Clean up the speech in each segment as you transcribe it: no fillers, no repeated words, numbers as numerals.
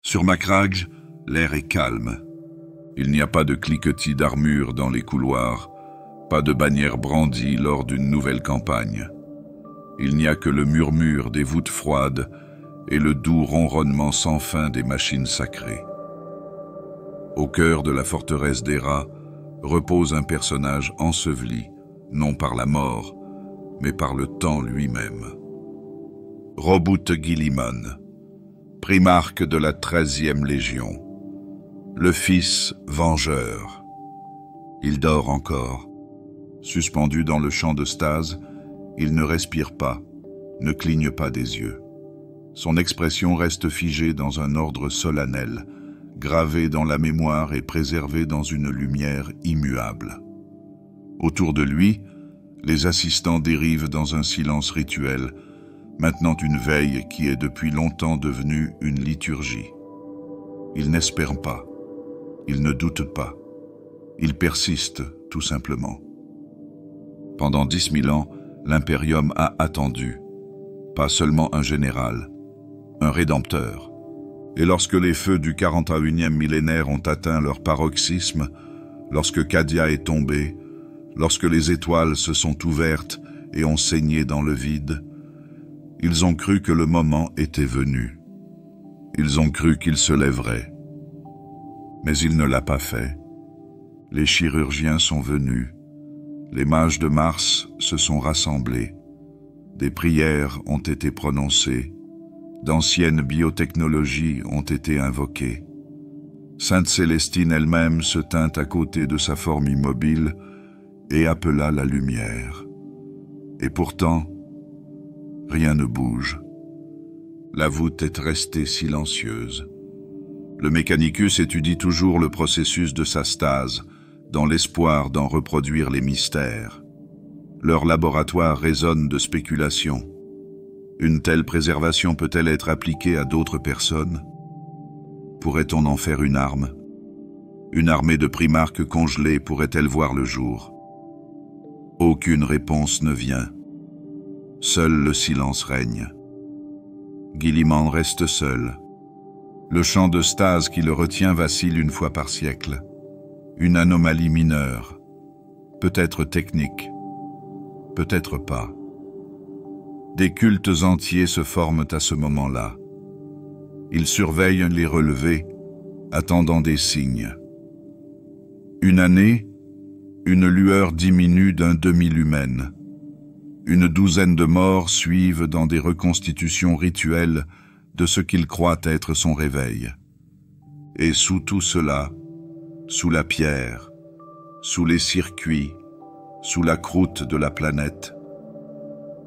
Sur Makraj, l'air est calme. Il n'y a pas de cliquetis d'armure dans les couloirs, pas de bannière brandie lors d'une nouvelle campagne. Il n'y a que le murmure des voûtes froides et le doux ronronnement sans fin des machines sacrées. Au cœur de la forteresse d'Héra repose un personnage enseveli, non par la mort, mais par le temps lui-même. Roboute Guilliman, primarque de la 13e Légion, le fils vengeur. Il dort encore. Suspendu dans le champ de stase, il ne respire pas, ne cligne pas des yeux. Son expression reste figée dans un ordre solennel, gravé dans la mémoire et préservé dans une lumière immuable. Autour de lui, les assistants dérivent dans un silence rituel, maintenant une veille qui est depuis longtemps devenue une liturgie. Ils n'espèrent pas, ils ne doutent pas, ils persistent tout simplement. Pendant 10 000 ans, l'Imperium a attendu, pas seulement un général, un rédempteur. Et lorsque les feux du 41e millénaire ont atteint leur paroxysme, lorsque Cadia est tombée, lorsque les étoiles se sont ouvertes et ont saigné dans le vide, ils ont cru que le moment était venu. Ils ont cru qu'il se lèverait. Mais il ne l'a pas fait. Les chirurgiens sont venus. Les mages de Mars se sont rassemblés. Des prières ont été prononcées. D'anciennes biotechnologies ont été invoquées. Sainte Célestine elle-même se tint à côté de sa forme immobile et appela la lumière. Et pourtant, rien ne bouge. La voûte est restée silencieuse. Le Mechanicus étudie toujours le processus de sa stase, dans l'espoir d'en reproduire les mystères. Leur laboratoire résonne de spéculations. Une telle préservation peut-elle être appliquée à d'autres personnes? Pourrait-on en faire une arme? Une armée de primarques congelés pourrait-elle voir le jour? Aucune réponse ne vient. Seul le silence règne. Guilliman reste seul. Le champ de stase qui le retient vacille une fois par siècle. Une anomalie mineure, peut-être technique, peut-être pas. Des cultes entiers se forment à ce moment-là. Ils surveillent les relevés, attendant des signes. Une année, une lueur diminue d'un demi-lumen. Une douzaine de morts suivent dans des reconstitutions rituelles de ce qu'ils croient être son réveil. Et sous tout cela, sous la pierre, sous les circuits, sous la croûte de la planète,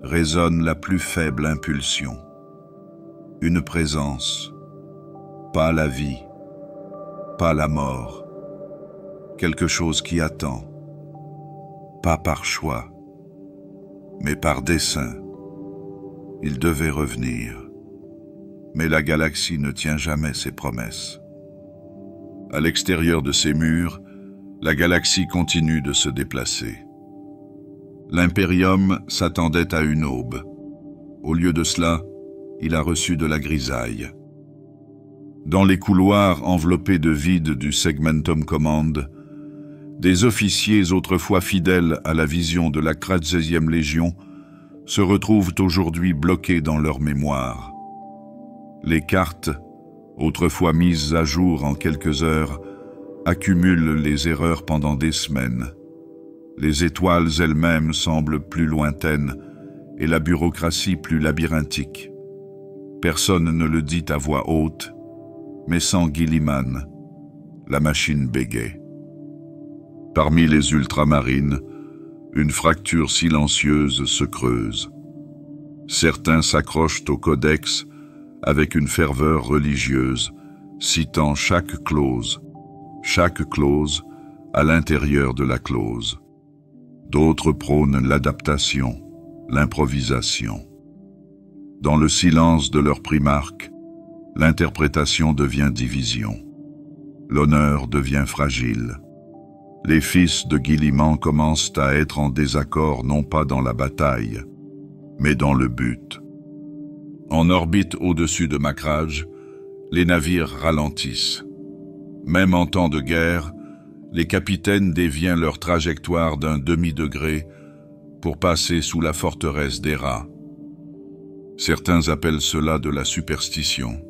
résonne la plus faible impulsion. Une présence, pas la vie, pas la mort, quelque chose qui attend, pas par choix, mais par dessein. Il devait revenir, mais la galaxie ne tient jamais ses promesses. À l'extérieur de ces murs, la galaxie continue de se déplacer. L'Imperium s'attendait à une aube. Au lieu de cela, il a reçu de la grisaille. Dans les couloirs enveloppés de vide du Segmentum Command, des officiers autrefois fidèles à la vision de la 13e Légion se retrouvent aujourd'hui bloqués dans leur mémoire. Les cartes, autrefois mises à jour en quelques heures, accumulent les erreurs pendant des semaines. Les étoiles elles-mêmes semblent plus lointaines et la bureaucratie plus labyrinthique. Personne ne le dit à voix haute, mais sans Guilliman, la machine bégaye. Parmi les ultramarines, une fracture silencieuse se creuse. Certains s'accrochent au codex avec une ferveur religieuse, citant chaque clause à l'intérieur de la clause. D'autres prônent l'adaptation, l'improvisation. Dans le silence de leur primarque, l'interprétation devient division. L'honneur devient fragile. Les fils de Guilliman commencent à être en désaccord non pas dans la bataille, mais dans le but. En orbite au-dessus de Makraj, Les navires ralentissent. Même en temps de guerre, les capitaines dévient leur trajectoire d'un demi-degré pour passer sous la forteresse d'Héra. Certains appellent cela de la superstition.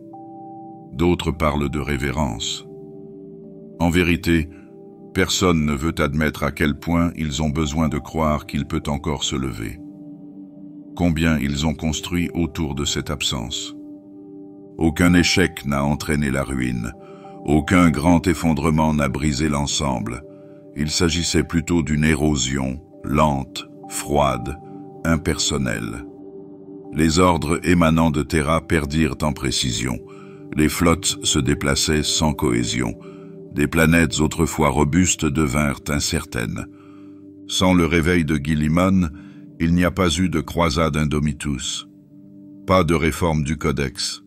D'autres parlent de révérence. En vérité, personne ne veut admettre à quel point ils ont besoin de croire qu'il peut encore se lever. Combien ils ont construit autour de cette absence. Aucun échec n'a entraîné la ruine. Aucun grand effondrement n'a brisé l'ensemble. Il s'agissait plutôt d'une érosion, lente, froide, impersonnelle. Les ordres émanant de Terra perdirent en précision. Les flottes se déplaçaient sans cohésion. Des planètes autrefois robustes devinrent incertaines. Sans le réveil de Guilliman, il n'y a pas eu de croisade Indomitus. Pas de réforme du codex.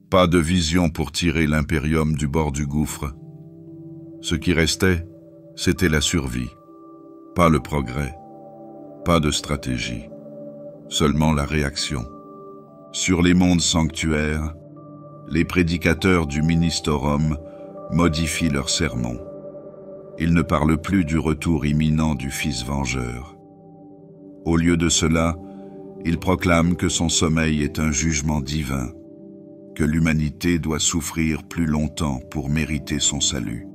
Pas de vision pour tirer l'impérium du bord du gouffre. Ce qui restait, c'était la survie. Pas le progrès. Pas de stratégie. Seulement la réaction. Sur les mondes sanctuaires, les prédicateurs du Ministorum modifient leurs sermons. Ils ne parlent plus du retour imminent du Fils vengeur. Au lieu de cela, ils proclament que son sommeil est un jugement divin, que l'humanité doit souffrir plus longtemps pour mériter son salut.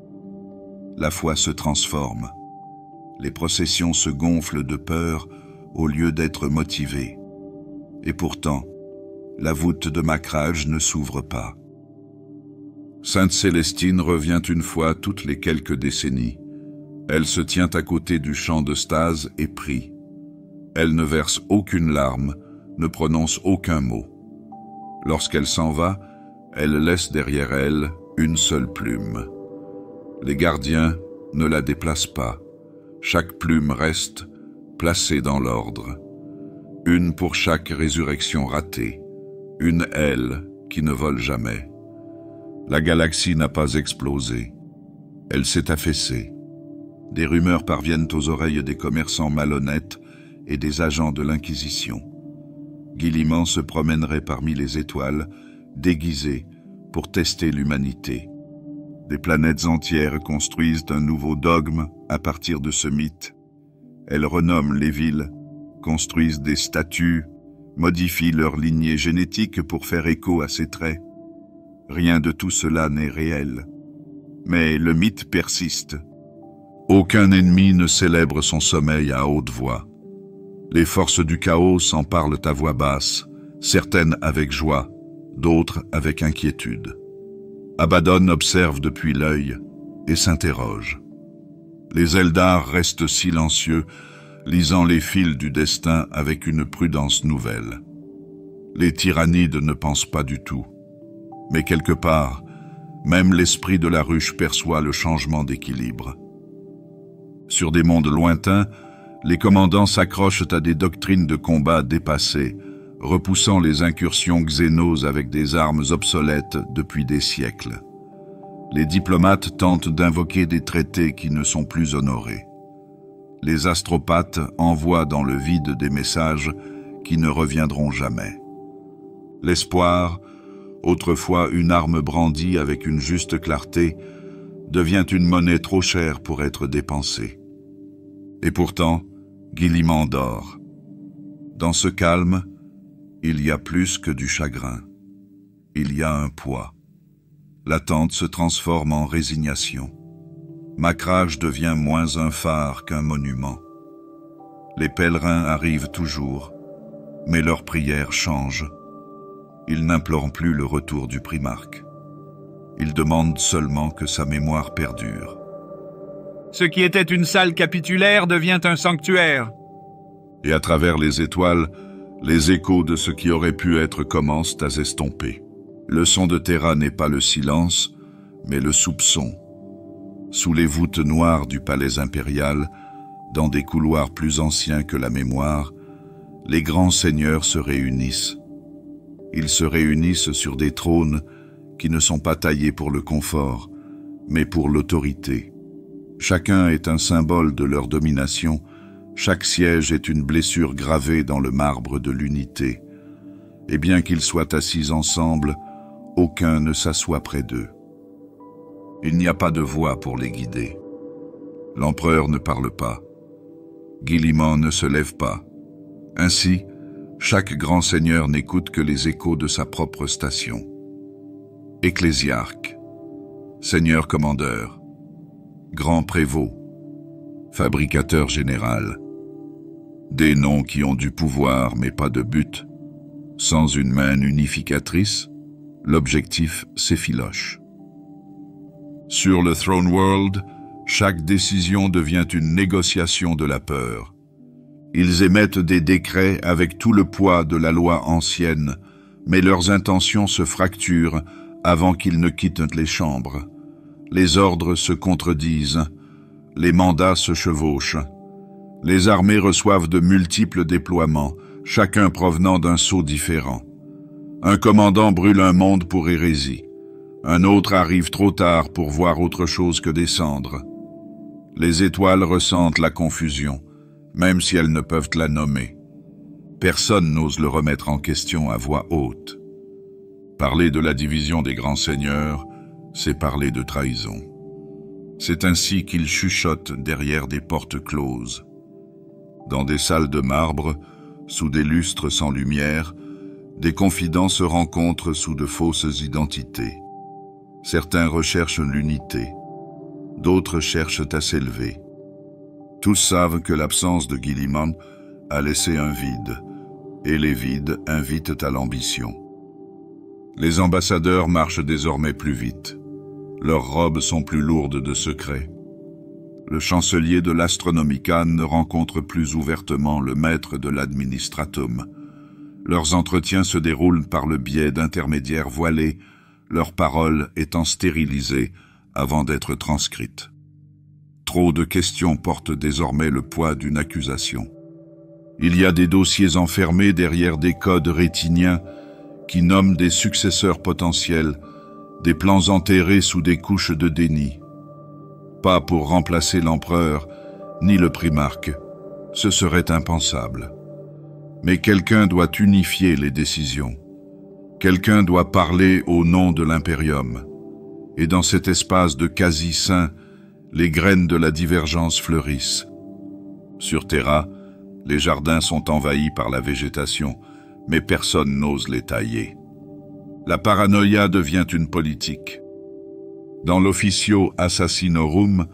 La foi se transforme. Les processions se gonflent de peur au lieu d'être motivées. Et pourtant, la voûte de Macrage ne s'ouvre pas. Sainte Célestine revient une fois toutes les quelques décennies. Elle se tient à côté du champ de stase et prie. Elle ne verse aucune larme, ne prononce aucun mot. Lorsqu'elle s'en va, elle laisse derrière elle une seule plume. Les gardiens ne la déplacent pas. Chaque plume reste placée dans l'ordre. Une pour chaque résurrection ratée. Une aile qui ne vole jamais. La galaxie n'a pas explosé. Elle s'est affaissée. Des rumeurs parviennent aux oreilles des commerçants malhonnêtes et des agents de l'Inquisition. Guilliman se promènerait parmi les étoiles, déguisé, pour tester l'humanité. Des planètes entières construisent un nouveau dogme à partir de ce mythe. Elles renomment les villes, construisent des statues, modifient leur lignée génétique pour faire écho à ses traits. Rien de tout cela n'est réel. Mais le mythe persiste. Aucun ennemi ne célèbre son sommeil à haute voix. Les forces du chaos s'en parlent à voix basse, certaines avec joie, d'autres avec inquiétude. Abaddon observe depuis l'œil et s'interroge. Les Eldar restent silencieux, lisant les fils du destin avec une prudence nouvelle. Les tyrannides ne pensent pas du tout. Mais quelque part, même l'esprit de la ruche perçoit le changement d'équilibre. Sur des mondes lointains, les commandants s'accrochent à des doctrines de combat dépassées, repoussant les incursions xénos avec des armes obsolètes depuis des siècles. Les diplomates tentent d'invoquer des traités qui ne sont plus honorés. Les astropathes envoient dans le vide des messages qui ne reviendront jamais. L'espoir, autrefois une arme brandie avec une juste clarté, devient une monnaie trop chère pour être dépensée. Et pourtant, Guilliman dort. Dans ce calme, il y a plus que du chagrin. Il y a un poids. L'attente se transforme en résignation. Macrage devient moins un phare qu'un monument. Les pèlerins arrivent toujours, mais leurs prières changent. Ils n'implorent plus le retour du primarque. Ils demandent seulement que sa mémoire perdure. Ce qui était une salle capitulaire devient un sanctuaire. Et à travers les étoiles, les échos de ce qui aurait pu être commencent à s'estomper. Le son de Terra n'est pas le silence, mais le soupçon. Sous les voûtes noires du palais impérial, dans des couloirs plus anciens que la mémoire, les grands seigneurs se réunissent. Ils se réunissent sur des trônes qui ne sont pas taillés pour le confort, mais pour l'autorité. Chacun est un symbole de leur domination, chaque siège est une blessure gravée dans le marbre de l'unité. Et bien qu'ils soient assis ensemble, aucun ne s'assoit près d'eux. Il n'y a pas de voix pour les guider. L'empereur ne parle pas. Guilliman ne se lève pas. Ainsi, chaque grand seigneur n'écoute que les échos de sa propre station. Ecclésiarque, seigneur commandeur, grand prévôt, fabricateur général. Des noms qui ont du pouvoir mais pas de but. Sans une main unificatrice, l'objectif s'effiloche. Sur le Throne World, chaque décision devient une négociation de la peur. Ils émettent des décrets avec tout le poids de la loi ancienne, mais leurs intentions se fracturent avant qu'ils ne quittent les chambres. Les ordres se contredisent, les mandats se chevauchent. Les armées reçoivent de multiples déploiements, chacun provenant d'un sceau différent. Un commandant brûle un monde pour hérésie. Un autre arrive trop tard pour voir autre chose que des cendres. Les étoiles ressentent la confusion, même si elles ne peuvent la nommer. Personne n'ose le remettre en question à voix haute. Parler de la division des grands seigneurs, c'est parler de trahison. C'est ainsi qu'ils chuchotent derrière des portes closes. Dans des salles de marbre, sous des lustres sans lumière, des confidents se rencontrent sous de fausses identités. Certains recherchent l'unité, d'autres cherchent à s'élever. Tous savent que l'absence de Guilliman a laissé un vide, et les vides invitent à l'ambition. Les ambassadeurs marchent désormais plus vite. Leurs robes sont plus lourdes de secrets. Le chancelier de l'Astronomica ne rencontre plus ouvertement le maître de l'administratum. Leurs entretiens se déroulent par le biais d'intermédiaires voilés, leurs paroles étant stérilisées avant d'être transcrites. Trop de questions portent désormais le poids d'une accusation. Il y a des dossiers enfermés derrière des codes rétiniens qui nomment des successeurs potentiels, des plans enterrés sous des couches de déni. Pas pour remplacer l'empereur, ni le primarque. Ce serait impensable. Mais quelqu'un doit unifier les décisions. Quelqu'un doit parler au nom de l'impérium. Et dans cet espace de quasi-saint, les graines de la divergence fleurissent. Sur Terra, les jardins sont envahis par la végétation, mais personne n'ose les tailler. La paranoïa devient une politique. Dans l'Officio Assassinorum,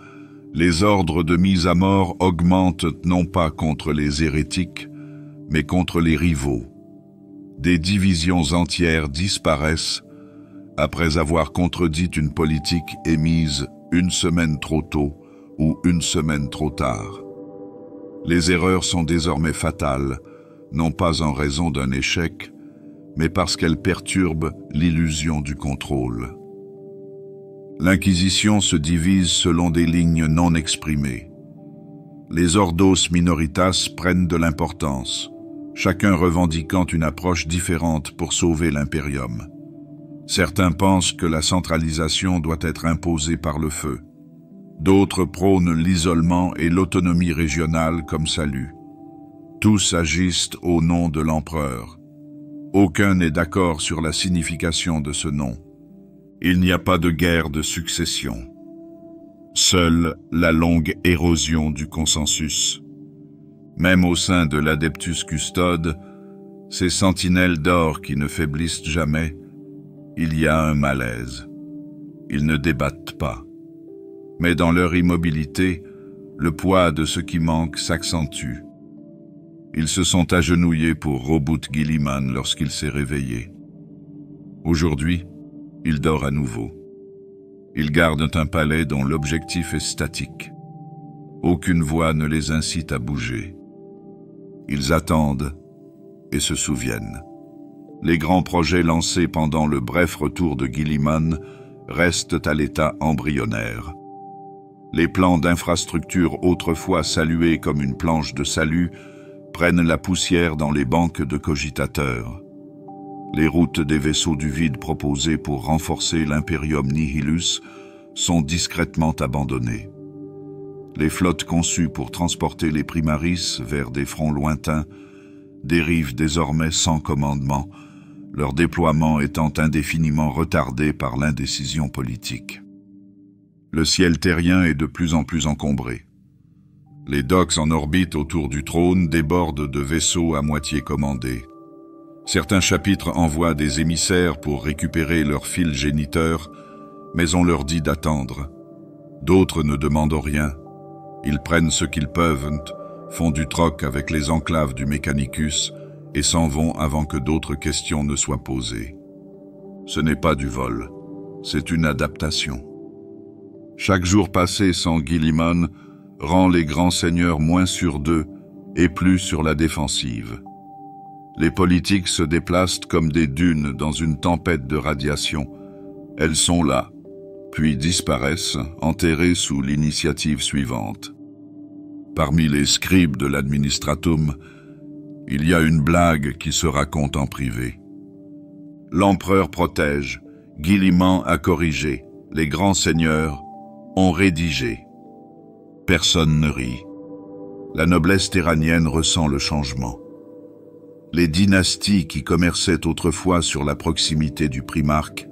les ordres de mise à mort augmentent non pas contre les hérétiques, mais contre les rivaux. Des divisions entières disparaissent après avoir contredit une politique émise une semaine trop tôt ou une semaine trop tard. Les erreurs sont désormais fatales, non pas en raison d'un échec, mais parce qu'elles perturbent l'illusion du contrôle. L'Inquisition se divise selon des lignes non exprimées. Les ordos minoritas prennent de l'importance, chacun revendiquant une approche différente pour sauver l'impérium. Certains pensent que la centralisation doit être imposée par le feu. D'autres prônent l'isolement et l'autonomie régionale comme salut. Tous agissent au nom de l'empereur. Aucun n'est d'accord sur la signification de ce nom. Il n'y a pas de guerre de succession. Seule la longue érosion du consensus. Même au sein de l'Adeptus Custode, ces sentinelles d'or qui ne faiblissent jamais, il y a un malaise. Ils ne débattent pas. Mais dans leur immobilité, le poids de ce qui manque s'accentue. Ils se sont agenouillés pour Roboute Guilliman lorsqu'il s'est réveillé. Aujourd'hui, il dort à nouveau. Ils gardent un palais dont l'objectif est statique. Aucune voix ne les incite à bouger. Ils attendent et se souviennent. Les grands projets lancés pendant le bref retour de Guilliman restent à l'état embryonnaire. Les plans d'infrastructure autrefois salués comme une planche de salut prennent la poussière dans les banques de cogitateurs. Les routes des vaisseaux du vide proposées pour renforcer l'Imperium Nihilus sont discrètement abandonnées. Les flottes conçues pour transporter les primaris vers des fronts lointains dérivent désormais sans commandement, leur déploiement étant indéfiniment retardé par l'indécision politique. Le ciel terrien est de plus en plus encombré. Les docks en orbite autour du trône débordent de vaisseaux à moitié commandés. Certains chapitres envoient des émissaires pour récupérer leurs fils géniteurs, mais on leur dit d'attendre. D'autres ne demandent rien. Ils prennent ce qu'ils peuvent, font du troc avec les enclaves du Mechanicus et s'en vont avant que d'autres questions ne soient posées. Ce n'est pas du vol, c'est une adaptation. Chaque jour passé sans Guilliman rend les grands seigneurs moins sûrs d'eux et plus sur la défensive. Les politiques se déplacent comme des dunes dans une tempête de radiation. Elles sont là, puis disparaissent, enterrées sous l'initiative suivante. Parmi les scribes de l'administratum, il y a une blague qui se raconte en privé. L'empereur protège, Guilliman a corrigé, les grands seigneurs ont rédigé. Personne ne rit. La noblesse terranienne ressent le changement. Les dynasties qui commerçaient autrefois sur la proximité du primarque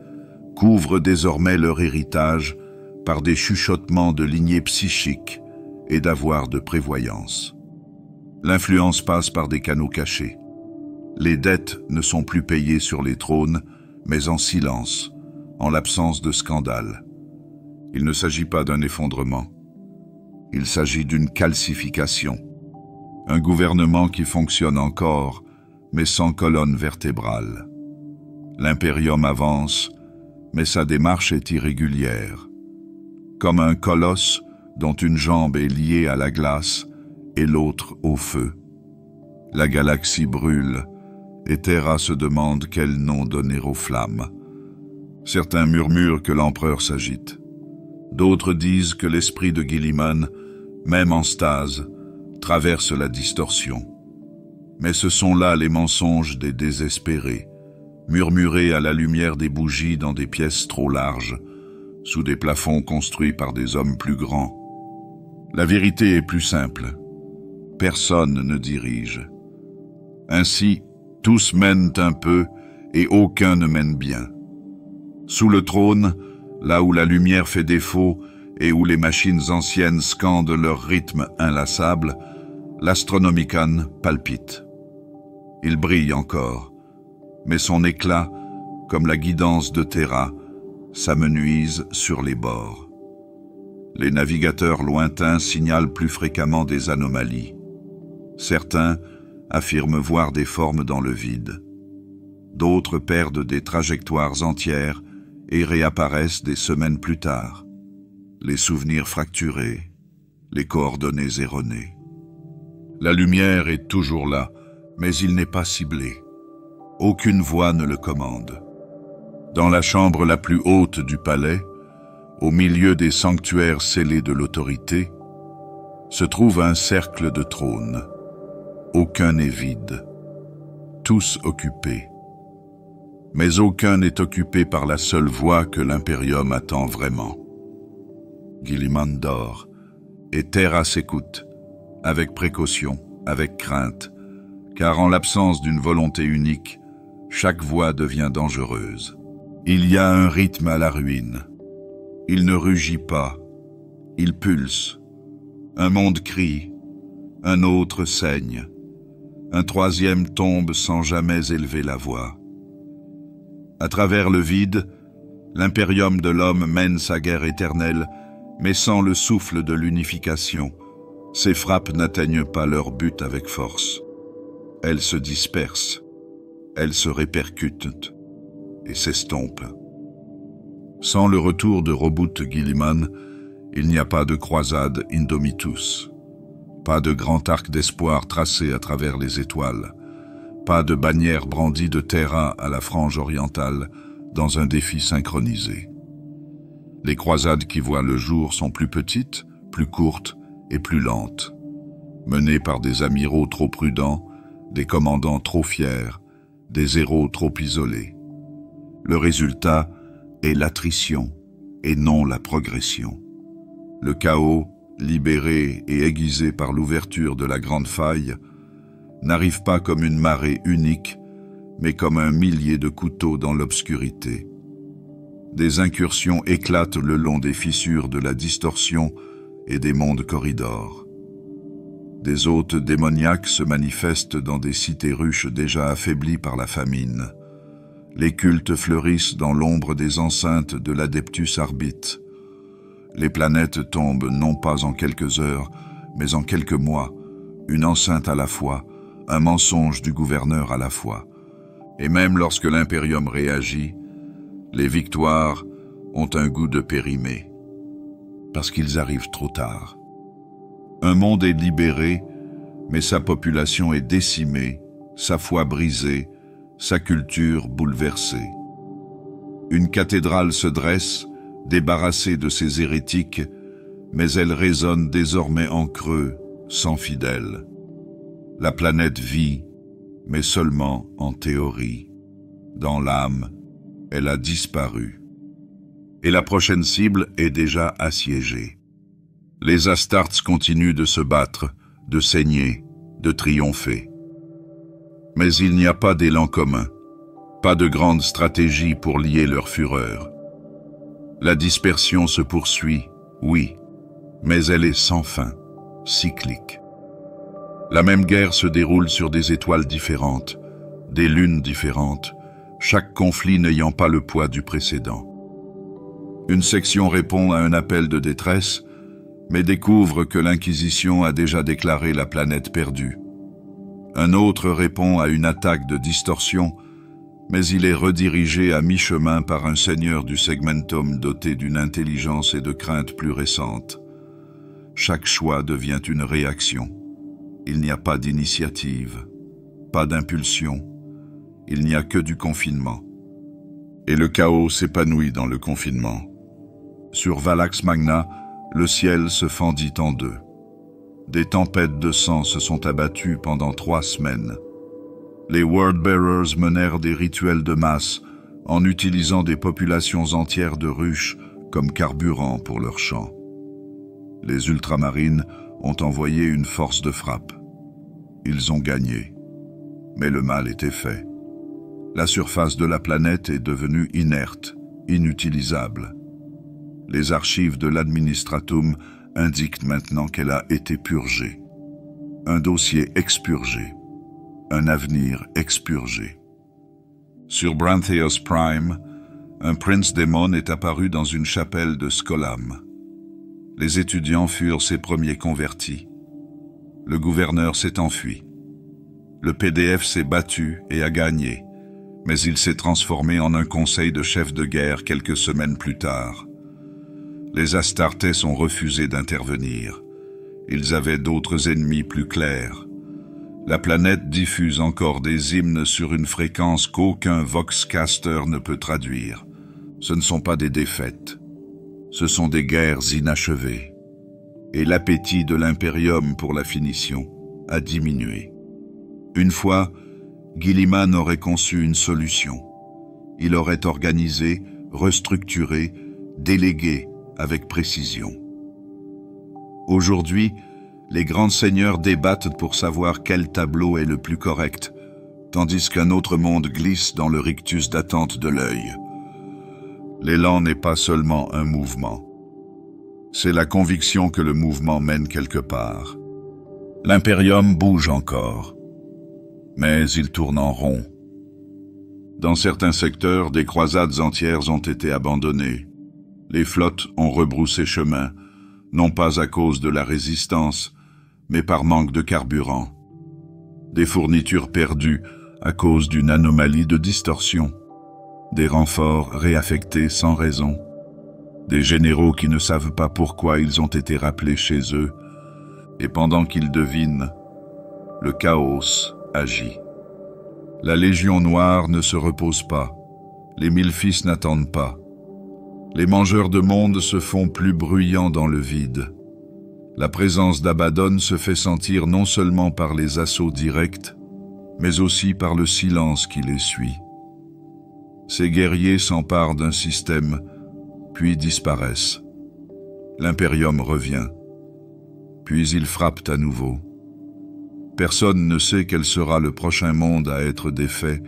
couvrent désormais leur héritage par des chuchotements de lignées psychiques et d'avoirs de prévoyance. L'influence passe par des canaux cachés. Les dettes ne sont plus payées sur les trônes, mais en silence, en l'absence de scandale. Il ne s'agit pas d'un effondrement. Il s'agit d'une calcification. Un gouvernement qui fonctionne encore, mais sans colonne vertébrale. L'impérium avance, mais sa démarche est irrégulière. Comme un colosse dont une jambe est liée à la glace et l'autre au feu. La galaxie brûle, et Terra se demande quel nom donner aux flammes. Certains murmurent que l'empereur s'agite. D'autres disent que l'esprit de Guilliman, même en stase, traverse la distorsion. Mais ce sont là les mensonges des désespérés, murmurés à la lumière des bougies dans des pièces trop larges, sous des plafonds construits par des hommes plus grands. La vérité est plus simple. Personne ne dirige. Ainsi, tous mènent un peu et aucun ne mène bien. Sous le trône, là où la lumière fait défaut et où les machines anciennes scandent leur rythme inlassable, l'Astronomicon palpite. Il brille encore, mais son éclat, comme la guidance de Terra, s'amenuise sur les bords. Les navigateurs lointains signalent plus fréquemment des anomalies. Certains affirment voir des formes dans le vide. D'autres perdent des trajectoires entières et réapparaissent des semaines plus tard. Les souvenirs fracturés, les coordonnées erronées. La lumière est toujours là, mais il n'est pas ciblé. Aucune voix ne le commande. Dans la chambre la plus haute du palais, au milieu des sanctuaires scellés de l'autorité, se trouve un cercle de trônes. Aucun n'est vide, tous occupés. Mais aucun n'est occupé par la seule voix que l'Imperium attend vraiment. Guilliman dort, et Terra s'écoute, avec précaution, avec crainte, car en l'absence d'une volonté unique, chaque voix devient dangereuse. Il y a un rythme à la ruine. Il ne rugit pas, il pulse. Un monde crie, un autre saigne. Un troisième tombe sans jamais élever la voix. À travers le vide, l'impérium de l'homme mène sa guerre éternelle, mais sans le souffle de l'unification. Ses frappes n'atteignent pas leur but avec force. Elles se dispersent, elles se répercutent et s'estompent. Sans le retour de Roboute Guilliman, il n'y a pas de croisade Indomitus, pas de grand arc d'espoir tracé à travers les étoiles, pas de bannière brandie de Terra à la frange orientale dans un défi synchronisé. Les croisades qui voient le jour sont plus petites, plus courtes et plus lentes, menées par des amiraux trop prudents, des commandants trop fiers, des héros trop isolés. Le résultat est l'attrition et non la progression. Le chaos, libéré et aiguisé par l'ouverture de la grande faille, n'arrive pas comme une marée unique, mais comme un millier de couteaux dans l'obscurité. Des incursions éclatent le long des fissures de la distorsion et des mondes corridors. Des hôtes démoniaques se manifestent dans des cités ruches déjà affaiblies par la famine. Les cultes fleurissent dans l'ombre des enceintes de l'Adeptus Arbit. Les planètes tombent non pas en quelques heures, mais en quelques mois, une enceinte à la fois, un mensonge du gouverneur à la fois. Et même lorsque l'Imperium réagit, les victoires ont un goût de périmé, parce qu'ils arrivent trop tard. Un monde est libéré, mais sa population est décimée, sa foi brisée, sa culture bouleversée. Une cathédrale se dresse, débarrassée de ses hérétiques, mais elle résonne désormais en creux, sans fidèles. La planète vit, mais seulement en théorie. Dans l'âme, elle a disparu. Et la prochaine cible est déjà assiégée. Les Astartes continuent de se battre, de saigner, de triompher. Mais il n'y a pas d'élan commun, pas de grande stratégie pour lier leur fureur. La dispersion se poursuit, oui, mais elle est sans fin, cyclique. La même guerre se déroule sur des étoiles différentes, des lunes différentes, chaque conflit n'ayant pas le poids du précédent. Une section répond à un appel de détresse, mais découvre que l'Inquisition a déjà déclaré la planète perdue. Un autre répond à une attaque de distorsion, mais il est redirigé à mi-chemin par un seigneur du segmentum doté d'une intelligence et de crainte plus récentes. Chaque choix devient une réaction. Il n'y a pas d'initiative, pas d'impulsion, il n'y a que du confinement. Et le chaos s'épanouit dans le confinement. Sur Valax Magna, le ciel se fendit en deux. Des tempêtes de sang se sont abattues pendant 3 semaines. Les Wordbearers menèrent des rituels de masse en utilisant des populations entières de ruches comme carburant pour leurs champs. Les ultramarines ont envoyé une force de frappe. Ils ont gagné. Mais le mal était fait. La surface de la planète est devenue inerte, inutilisable. Les archives de l'administratum indiquent maintenant qu'elle a été purgée. Un dossier expurgé. Un avenir expurgé. Sur Brantheos Prime, un prince démon est apparu dans une chapelle de Skolam. Les étudiants furent ses premiers convertis. Le gouverneur s'est enfui. Le PDF s'est battu et a gagné, mais il s'est transformé en un conseil de chefs de guerre quelques semaines plus tard. Les Astartés ont refusé d'intervenir. Ils avaient d'autres ennemis plus clairs. La planète diffuse encore des hymnes sur une fréquence qu'aucun voxcaster ne peut traduire. Ce ne sont pas des défaites. Ce sont des guerres inachevées. Et l'appétit de l'Imperium pour la finition a diminué. Une fois, Guilliman aurait conçu une solution. Il aurait organisé, restructuré, délégué avec précision. Aujourd'hui, les grands seigneurs débattent pour savoir quel tableau est le plus correct, tandis qu'un autre monde glisse dans le rictus d'attente de l'œil. L'élan n'est pas seulement un mouvement. C'est la conviction que le mouvement mène quelque part. L'Imperium bouge encore, mais il tourne en rond. Dans certains secteurs, des croisades entières ont été abandonnées. Les flottes ont rebroussé chemin, non pas à cause de la résistance, mais par manque de carburant. Des fournitures perdues à cause d'une anomalie de distorsion. Des renforts réaffectés sans raison. Des généraux qui ne savent pas pourquoi ils ont été rappelés chez eux. Et pendant qu'ils devinent, le chaos agit. La Légion Noire ne se repose pas. Les 1000 fils n'attendent pas. Les mangeurs de monde se font plus bruyants dans le vide. La présence d'Abaddon se fait sentir non seulement par les assauts directs, mais aussi par le silence qui les suit. Ces guerriers s'emparent d'un système, puis disparaissent. L'Imperium revient, puis ils frappent à nouveau. Personne ne sait quel sera le prochain monde à être défait,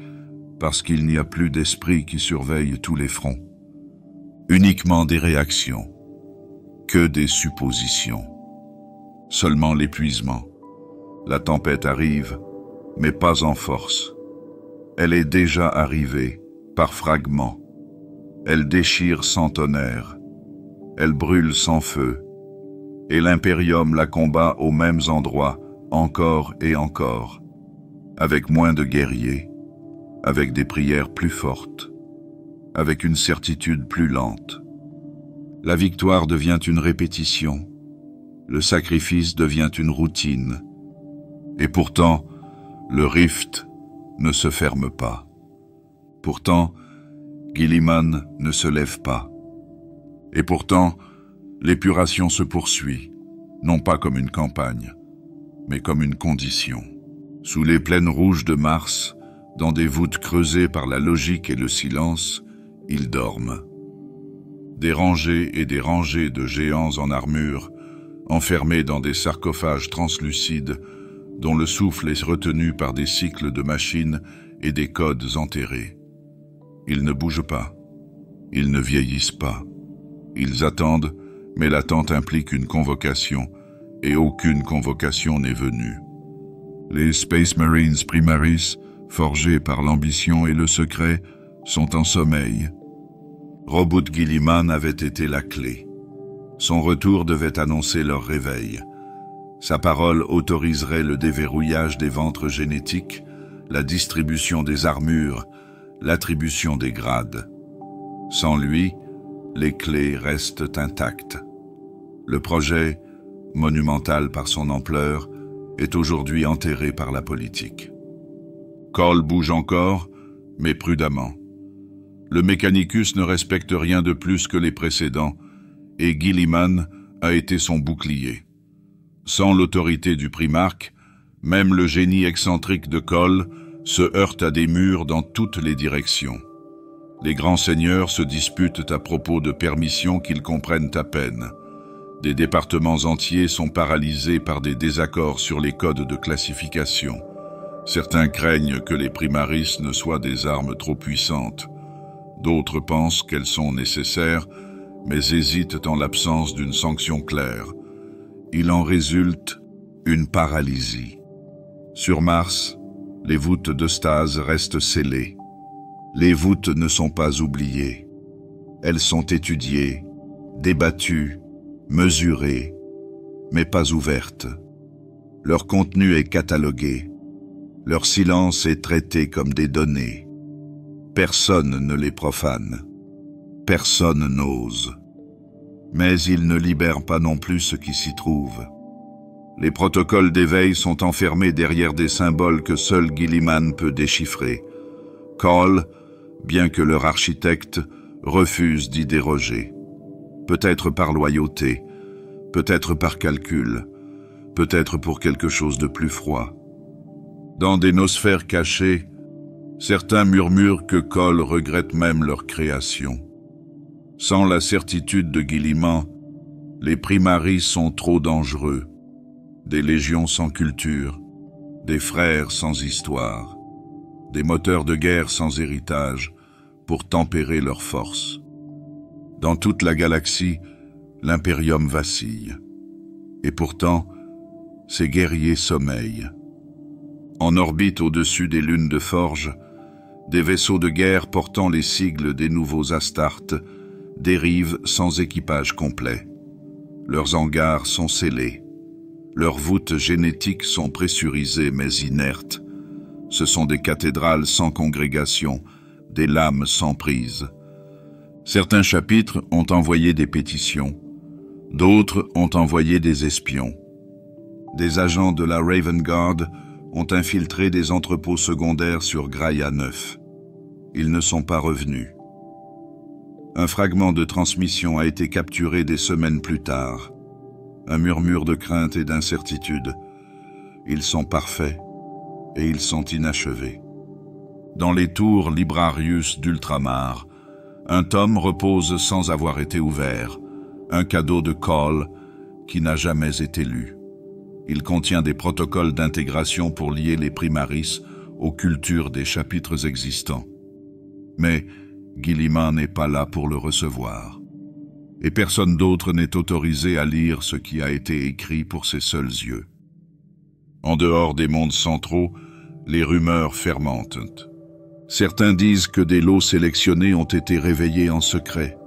parce qu'il n'y a plus d'esprit qui surveille tous les fronts. Uniquement des réactions, que des suppositions. Seulement l'épuisement. La tempête arrive, mais pas en force. Elle est déjà arrivée, par fragments. Elle déchire sans tonnerre. Elle brûle sans feu. Et l'impérium la combat aux mêmes endroits, encore et encore, avec moins de guerriers, avec des prières plus fortes, avec une certitude plus lente. La victoire devient une répétition, le sacrifice devient une routine, et pourtant, le rift ne se ferme pas. Pourtant, Guilliman ne se lève pas. Et pourtant, l'épuration se poursuit, non pas comme une campagne, mais comme une condition. Sous les plaines rouges de Mars, dans des voûtes creusées par la logique et le silence, ils dorment. Des rangées et des rangées de géants en armure, enfermés dans des sarcophages translucides, dont le souffle est retenu par des cycles de machines et des codes enterrés. Ils ne bougent pas, ils ne vieillissent pas. Ils attendent, mais l'attente implique une convocation, et aucune convocation n'est venue. Les Space Marines Primaris, forgés par l'ambition et le secret, sont en sommeil. Robert Guilliman avait été la clé. Son retour devait annoncer leur réveil. Sa parole autoriserait le déverrouillage des ventres génétiques, la distribution des armures, l'attribution des grades. Sans lui, les clés restent intactes. Le projet, monumental par son ampleur, est aujourd'hui enterré par la politique. Cole bouge encore, mais prudemment. Le Mechanicus ne respecte rien de plus que les précédents, et Guilliman a été son bouclier. Sans l'autorité du primarque, même le génie excentrique de Cole se heurte à des murs dans toutes les directions. Les grands seigneurs se disputent à propos de permissions qu'ils comprennent à peine. Des départements entiers sont paralysés par des désaccords sur les codes de classification. Certains craignent que les primaris ne soient des armes trop puissantes. D'autres pensent qu'elles sont nécessaires, mais hésitent en l'absence d'une sanction claire. Il en résulte une paralysie. Sur Mars, les voûtes de stase restent scellées. Les voûtes ne sont pas oubliées. Elles sont étudiées, débattues, mesurées, mais pas ouvertes. Leur contenu est catalogué. Leur silence est traité comme des données. Personne ne les profane. Personne n'ose. Mais ils ne libèrent pas non plus ce qui s'y trouve. Les protocoles d'éveil sont enfermés derrière des symboles que seul Guilliman peut déchiffrer. Cole, bien que leur architecte, refuse d'y déroger. Peut-être par loyauté, peut-être par calcul, peut-être pour quelque chose de plus froid. Dans des nosphères cachées, certains murmurent que Cole regrette même leur création. Sans la certitude de Guilliman, les primaris sont trop dangereux, des légions sans culture, des frères sans histoire, des moteurs de guerre sans héritage pour tempérer leur force. Dans toute la galaxie, l'impérium vacille. Et pourtant, ses guerriers sommeillent. En orbite au-dessus des lunes de Forge, des vaisseaux de guerre portant les sigles des nouveaux Astartes dérivent sans équipage complet. Leurs hangars sont scellés. Leurs voûtes génétiques sont pressurisées mais inertes. Ce sont des cathédrales sans congrégation, des lames sans prise. Certains chapitres ont envoyé des pétitions, d'autres ont envoyé des espions. Des agents de la Raven Guard ont infiltré des entrepôts secondaires sur Graia 9. Ils ne sont pas revenus. Un fragment de transmission a été capturé des semaines plus tard. Un murmure de crainte et d'incertitude. Ils sont parfaits et ils sont inachevés. Dans les tours Librarius d'Ultramar, un tome repose sans avoir été ouvert, un cadeau de Cole qui n'a jamais été lu. Il contient des protocoles d'intégration pour lier les primaris aux cultures des chapitres existants. Mais Guilliman n'est pas là pour le recevoir. Et personne d'autre n'est autorisé à lire ce qui a été écrit pour ses seuls yeux. En dehors des mondes centraux, les rumeurs fermentent. Certains disent que des lots sélectionnés ont été réveillés en secret,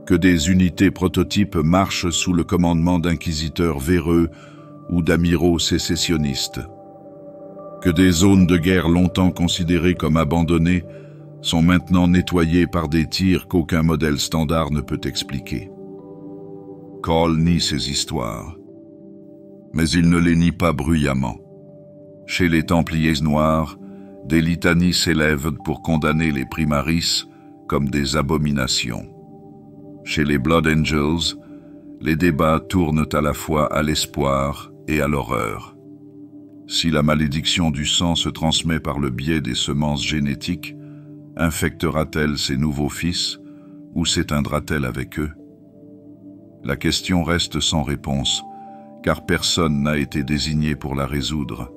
que des unités prototypes marchent sous le commandement d'inquisiteurs véreux ou d'amiraux sécessionnistes, que des zones de guerre longtemps considérées comme abandonnées sont maintenant nettoyées par des tirs qu'aucun modèle standard ne peut expliquer. Cole nie ces histoires, mais il ne les nie pas bruyamment. Chez les Templiers noirs, des litanies s'élèvent pour condamner les Primaris comme des abominations. Chez les Blood Angels, les débats tournent à la fois à l'espoir et à l'horreur. Si la malédiction du sang se transmet par le biais des semences génétiques, infectera-t-elle ses nouveaux fils ou s'éteindra-t-elle avec eux? La question reste sans réponse, car personne n'a été désigné pour la résoudre.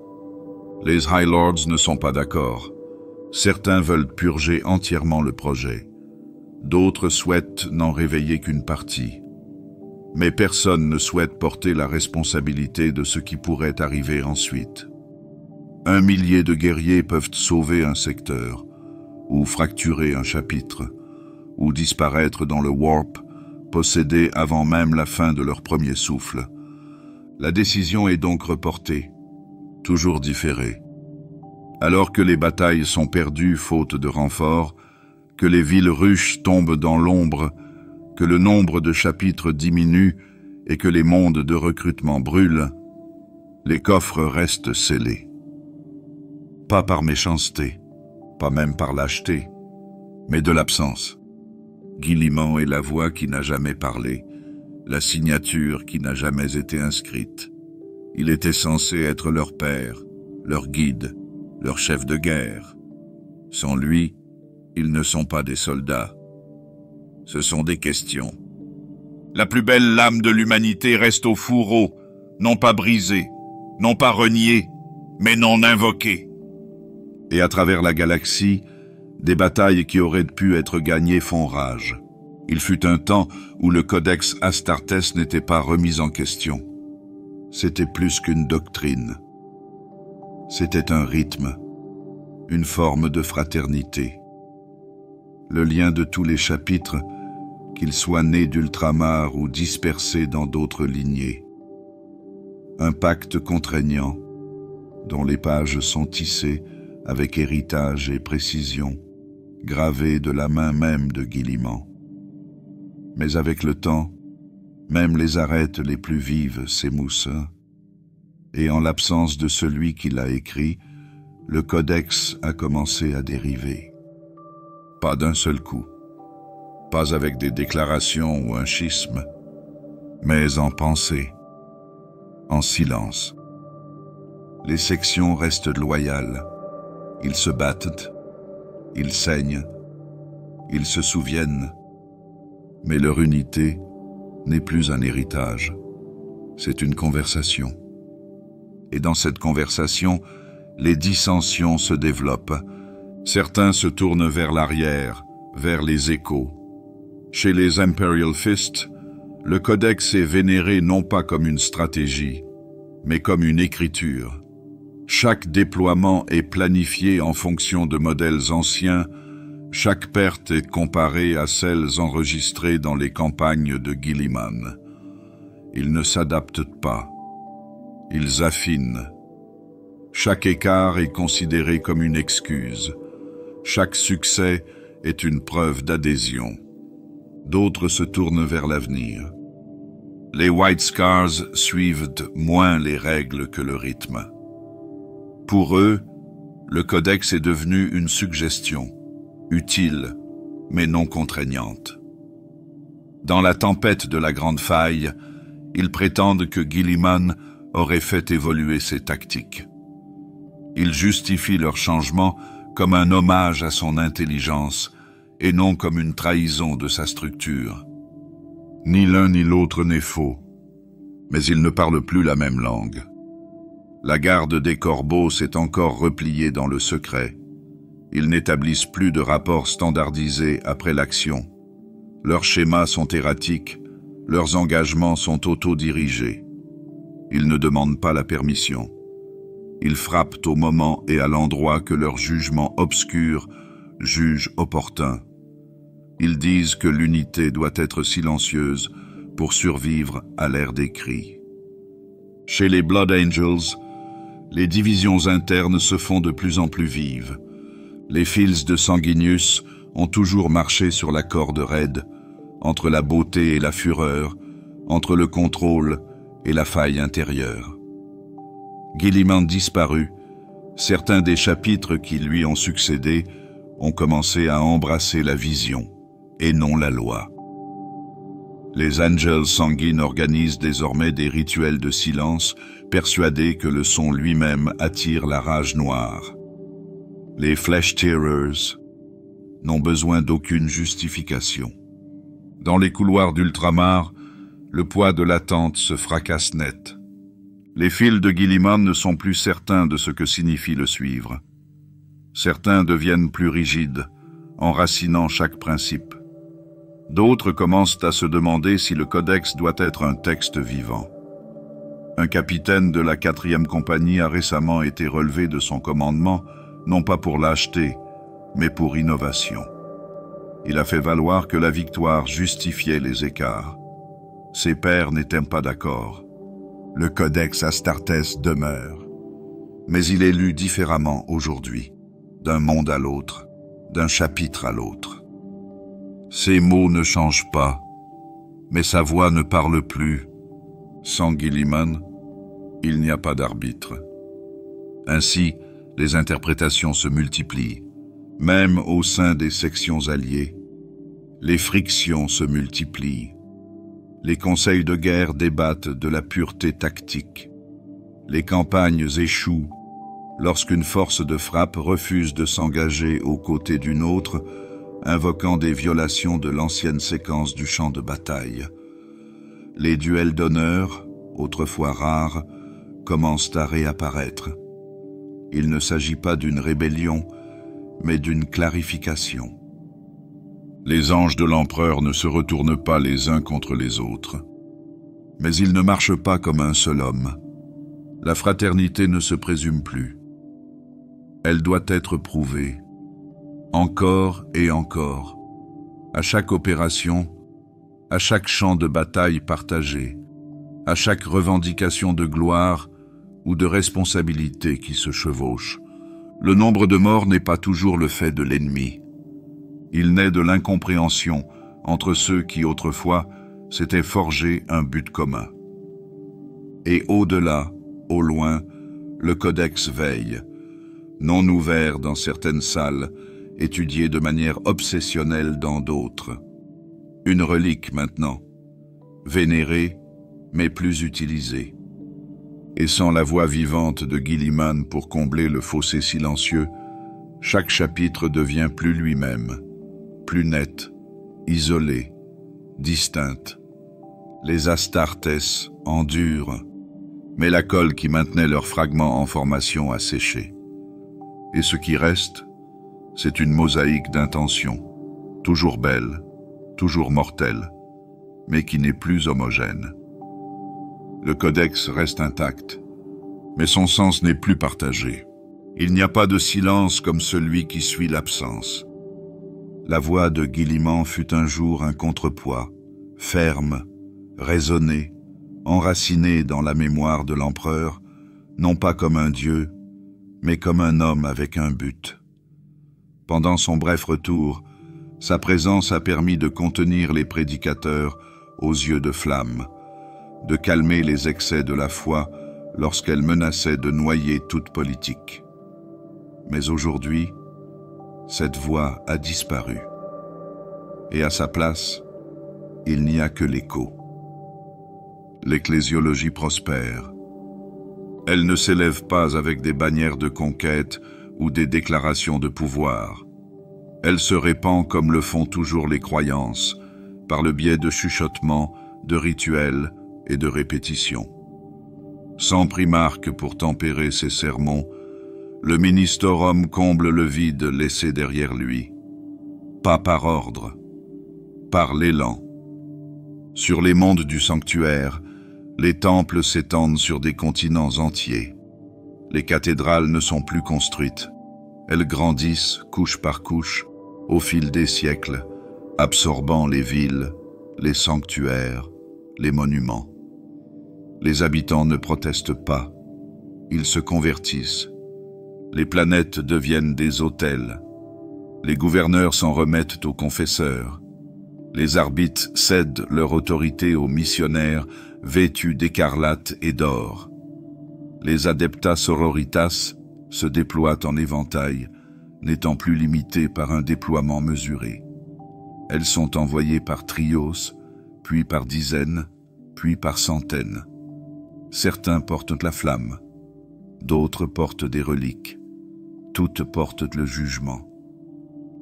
Les High Lords ne sont pas d'accord. Certains veulent purger entièrement le projet. D'autres souhaitent n'en réveiller qu'une partie. Mais personne ne souhaite porter la responsabilité de ce qui pourrait arriver ensuite. 1 millier de guerriers peuvent sauver un secteur, ou fracturer un chapitre, ou disparaître dans le warp, possédés avant même la fin de leur premier souffle. La décision est donc reportée, toujours différée. Alors que les batailles sont perdues faute de renforts, que les villes ruches tombent dans l'ombre, que le nombre de chapitres diminue et que les mondes de recrutement brûlent, les coffres restent scellés. Pas par méchanceté, pas même par lâcheté, mais de l'absence. Guilliman est la voix qui n'a jamais parlé, la signature qui n'a jamais été inscrite. Il était censé être leur père, leur guide, leur chef de guerre. Sans lui, ils ne sont pas des soldats. Ce sont des questions. La plus belle lame de l'humanité reste au fourreau, non pas brisée, non pas reniée, mais non invoquée. Et à travers la galaxie, des batailles qui auraient pu être gagnées font rage. Il fut un temps où le codex Astartes n'était pas remis en question. C'était plus qu'une doctrine. C'était un rythme, une forme de fraternité. Le lien de tous les chapitres, qu'ils soient nés d'Ultramar ou dispersés dans d'autres lignées. Un pacte contraignant, dont les pages sont tissées avec héritage et précision, gravées de la main même de Guilliman. Mais avec le temps, même les arêtes les plus vives s'émoussent, et en l'absence de celui qui l'a écrit, le codex a commencé à dériver. Pas d'un seul coup, pas avec des déclarations ou un schisme, mais en pensée, en silence. Les sections restent loyales, ils se battent, ils saignent, ils se souviennent, mais leur unité n'est plus un héritage, c'est une conversation. Et dans cette conversation, les dissensions se développent. Certains se tournent vers l'arrière, vers les échos. Chez les Imperial Fist, le codex est vénéré non pas comme une stratégie, mais comme une écriture. Chaque déploiement est planifié en fonction de modèles anciens, chaque perte est comparée à celles enregistrées dans les campagnes de Guilliman. Ils ne s'adaptent pas, ils affinent. Chaque écart est considéré comme une excuse. Chaque succès est une preuve d'adhésion. D'autres se tournent vers l'avenir. Les White Scars suivent moins les règles que le rythme. Pour eux, le codex est devenu une suggestion, utile, mais non contraignante. Dans la tempête de la Grande Faille, ils prétendent que Guilliman aurait fait évoluer ses tactiques. Ils justifient leur changement comme un hommage à son intelligence et non comme une trahison de sa structure. Ni l'un ni l'autre n'est faux, mais ils ne parlent plus la même langue. La garde des corbeaux s'est encore repliée dans le secret. Ils n'établissent plus de rapports standardisés après l'action. Leurs schémas sont erratiques, leurs engagements sont autodirigés. Ils ne demandent pas la permission. Ils frappent au moment et à l'endroit que leur jugement obscur juge opportun. Ils disent que l'unité doit être silencieuse pour survivre à l'ère des cris. Chez les Blood Angels, les divisions internes se font de plus en plus vives. Les fils de Sanguinius ont toujours marché sur la corde raide, entre la beauté et la fureur, entre le contrôle et la faille intérieure. Guilliman disparu, certains des chapitres qui lui ont succédé ont commencé à embrasser la vision et non la loi. Les Angels sanguines organisent désormais des rituels de silence, persuadés que le son lui-même attire la rage noire. Les Flesh Tearers n'ont besoin d'aucune justification. Dans les couloirs d'Ultramar, le poids de l'attente se fracasse net. Les fils de Guilliman ne sont plus certains de ce que signifie le suivre. Certains deviennent plus rigides, enracinant chaque principe. D'autres commencent à se demander si le codex doit être un texte vivant. Un capitaine de la 4e compagnie a récemment été relevé de son commandement, non pas pour lâcheté, mais pour innovation. Il a fait valoir que la victoire justifiait les écarts. Ses pairs n'étaient pas d'accord. Le codex Astartes demeure. Mais il est lu différemment aujourd'hui, d'un monde à l'autre, d'un chapitre à l'autre. Ses mots ne changent pas, mais sa voix ne parle plus. Sans Guilliman, il n'y a pas d'arbitre. Ainsi, les interprétations se multiplient, même au sein des sections alliées. Les frictions se multiplient. Les conseils de guerre débattent de la pureté tactique. Les campagnes échouent lorsqu'une force de frappe refuse de s'engager aux côtés d'une autre, invoquant des violations de l'ancienne séquence du champ de bataille. Les duels d'honneur, autrefois rares, commencent à réapparaître. Il ne s'agit pas d'une rébellion, mais d'une clarification. Les anges de l'empereur ne se retournent pas les uns contre les autres. Mais ils ne marchent pas comme un seul homme. La fraternité ne se présume plus. Elle doit être prouvée. Encore et encore, à chaque opération, à chaque champ de bataille partagé, à chaque revendication de gloire ou de responsabilité qui se chevauche. Le nombre de morts n'est pas toujours le fait de l'ennemi. Il naît de l'incompréhension entre ceux qui autrefois s'étaient forgé un but commun. Et au-delà, au loin, le codex veille, non ouvert dans certaines salles, étudié de manière obsessionnelle dans d'autres. Une relique maintenant, vénérée, mais plus utilisée. Et sans la voix vivante de Guilliman pour combler le fossé silencieux, chaque chapitre devient plus lui-même, plus net, isolé, distinct. Les Astartes endurent, mais la colle qui maintenait leurs fragments en formation a séché. Et ce qui reste, c'est une mosaïque d'intentions, toujours belle, toujours mortelle, mais qui n'est plus homogène. Le codex reste intact, mais son sens n'est plus partagé. Il n'y a pas de silence comme celui qui suit l'absence. La voix de Guilliman fut un jour un contrepoids, ferme, raisonné, enraciné dans la mémoire de l'empereur, non pas comme un dieu, mais comme un homme avec un but. Pendant son bref retour, sa présence a permis de contenir les prédicateurs aux yeux de flamme, de calmer les excès de la foi lorsqu'elle menaçait de noyer toute politique. Mais aujourd'hui, cette voix a disparu. Et à sa place, il n'y a que l'écho. L'ecclésiologie prospère. Elle ne s'élève pas avec des bannières de conquête ou des déclarations de pouvoir. Elle se répand comme le font toujours les croyances, par le biais de chuchotements, de rituels et de répétitions. Sans primarque pour tempérer ses sermons, le ministorum comble le vide laissé derrière lui. Pas par ordre, par l'élan. Sur les mondes du sanctuaire, les temples s'étendent sur des continents entiers. Les cathédrales ne sont plus construites. Elles grandissent, couche par couche, au fil des siècles, absorbant les villes, les sanctuaires, les monuments. Les habitants ne protestent pas. Ils se convertissent. Les planètes deviennent des autels. Les gouverneurs s'en remettent aux confesseurs. Les arbitres cèdent leur autorité aux missionnaires vêtus d'écarlate et d'or. Les adeptas sororitas se déploient en éventail, n'étant plus limitées par un déploiement mesuré. Elles sont envoyées par trios, puis par dizaines, puis par centaines. Certains portent la flamme, d'autres portent des reliques. Toutes portent le jugement.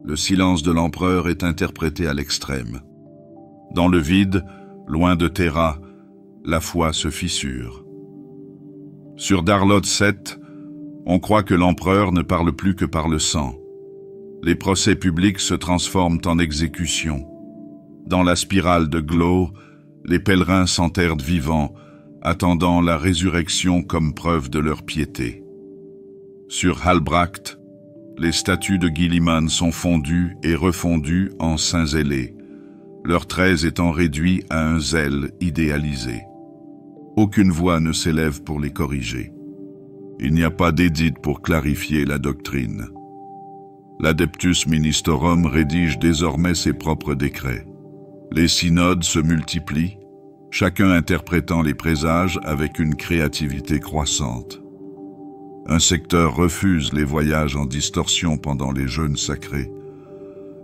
Le silence de l'empereur est interprété à l'extrême. Dans le vide, loin de Terra, la foi se fissure. Sur Darloth 7, on croit que l'empereur ne parle plus que par le sang. Les procès publics se transforment en exécutions. Dans la spirale de Glow, les pèlerins s'enterrent vivants, attendant la résurrection comme preuve de leur piété. Sur Halbracht, les statues de Guilliman sont fondues et refondues en saints zélés, leurs traits étant réduits à un zèle idéalisé. Aucune voix ne s'élève pour les corriger. Il n'y a pas d'édit pour clarifier la doctrine. L'Adeptus Ministorum rédige désormais ses propres décrets. Les synodes se multiplient, chacun interprétant les présages avec une créativité croissante. Un secteur refuse les voyages en distorsion pendant les jeûnes sacrés.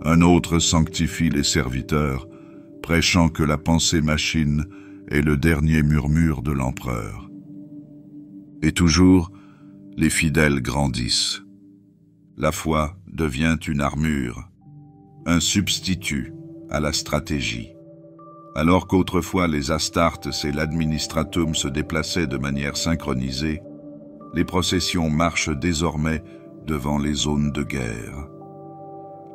Un autre sanctifie les serviteurs, prêchant que la pensée machine est le dernier murmure de l'empereur. Et toujours, les fidèles grandissent. La foi devient une armure, un substitut à la stratégie. Alors qu'autrefois les Astartes et l'Administratum se déplaçaient de manière synchronisée, les processions marchent désormais devant les zones de guerre.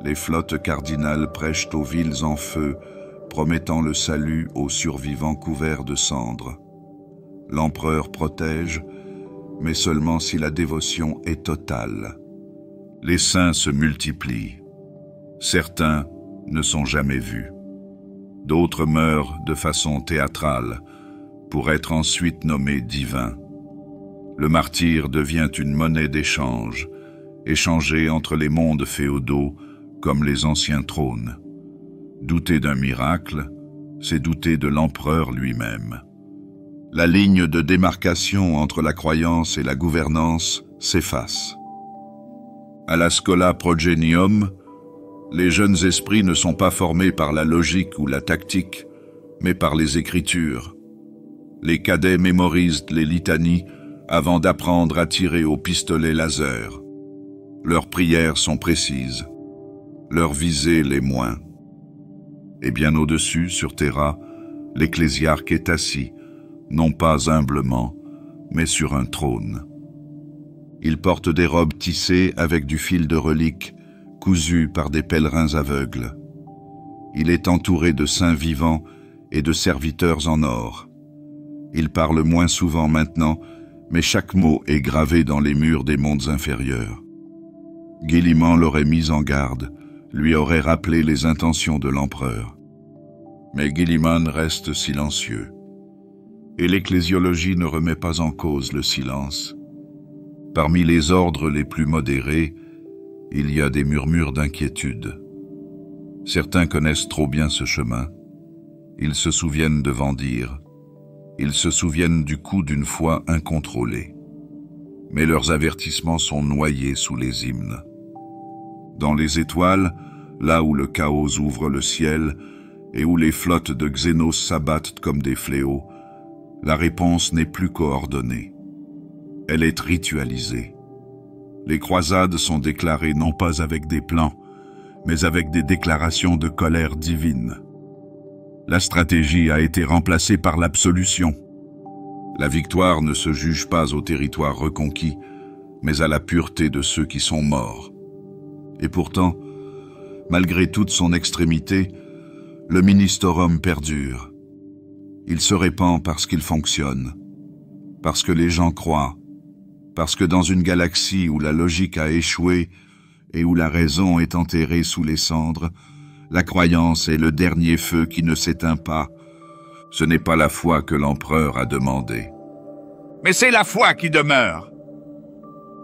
Les flottes cardinales prêchent aux villes en feu, promettant le salut aux survivants couverts de cendres. L'empereur protège, mais seulement si la dévotion est totale. Les saints se multiplient. Certains ne sont jamais vus. D'autres meurent de façon théâtrale, pour être ensuite nommés divins. Le martyr devient une monnaie d'échange, échangée entre les mondes féodaux comme les anciens trônes. Douter d'un miracle, c'est douter de l'empereur lui-même. La ligne de démarcation entre la croyance et la gouvernance s'efface. À la Schola Progenium, les jeunes esprits ne sont pas formés par la logique ou la tactique, mais par les Écritures. Les cadets mémorisent les litanies avant d'apprendre à tirer au pistolet laser. Leurs prières sont précises, leurs visées les moins. Et bien au-dessus, sur Terra, l'ecclésiarque est assis, non pas humblement, mais sur un trône. Il porte des robes tissées avec du fil de relique, cousues par des pèlerins aveugles. Il est entouré de saints vivants et de serviteurs en or. Il parle moins souvent maintenant, mais chaque mot est gravé dans les murs des mondes inférieurs. Guilliman l'aurait mis en garde, lui aurait rappelé les intentions de l'empereur. Mais Guilliman reste silencieux. Et l'ecclésiologie ne remet pas en cause le silence. Parmi les ordres les plus modérés, il y a des murmures d'inquiétude. Certains connaissent trop bien ce chemin. Ils se souviennent de Vendir. Ils se souviennent du coup d'une foi incontrôlée. Mais leurs avertissements sont noyés sous les hymnes. Dans les étoiles, là où le chaos ouvre le ciel et où les flottes de Xénos s'abattent comme des fléaux, la réponse n'est plus coordonnée. Elle est ritualisée. Les croisades sont déclarées non pas avec des plans, mais avec des déclarations de colère divine. La stratégie a été remplacée par l'absolution. La victoire ne se juge pas au territoire reconquis, mais à la pureté de ceux qui sont morts. Et pourtant, malgré toute son extrémité, le Ministorum perdure. Il se répand parce qu'il fonctionne, parce que les gens croient, parce que dans une galaxie où la logique a échoué et où la raison est enterrée sous les cendres, la croyance est le dernier feu qui ne s'éteint pas. Ce n'est pas la foi que l'empereur a demandé. Mais c'est la foi qui demeure.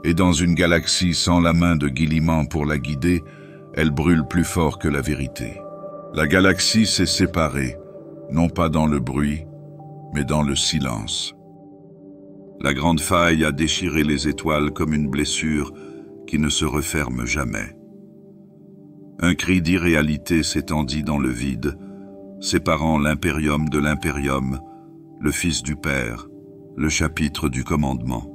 Et dans une galaxie sans la main de Guilliman pour la guider, elle brûle plus fort que la vérité. La galaxie s'est séparée, non pas dans le bruit, mais dans le silence. La grande faille a déchiré les étoiles comme une blessure qui ne se referme jamais. Un cri d'irréalité s'étendit dans le vide, séparant l'impérium de l'impérium, le Fils du Père, le chapitre du commandement.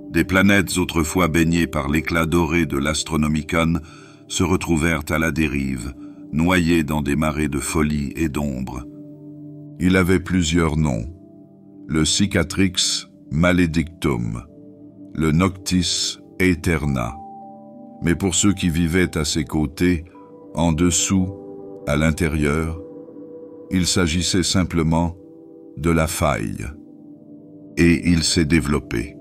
Des planètes autrefois baignées par l'éclat doré de l'Astronomicon se retrouvèrent à la dérive, noyées dans des marées de folie et d'ombre. Il avait plusieurs noms, le Cicatrix Maledictum, le Noctis Aeterna. Mais pour ceux qui vivaient à ses côtés, en dessous, à l'intérieur, il s'agissait simplement de la faille. Et il s'est développé.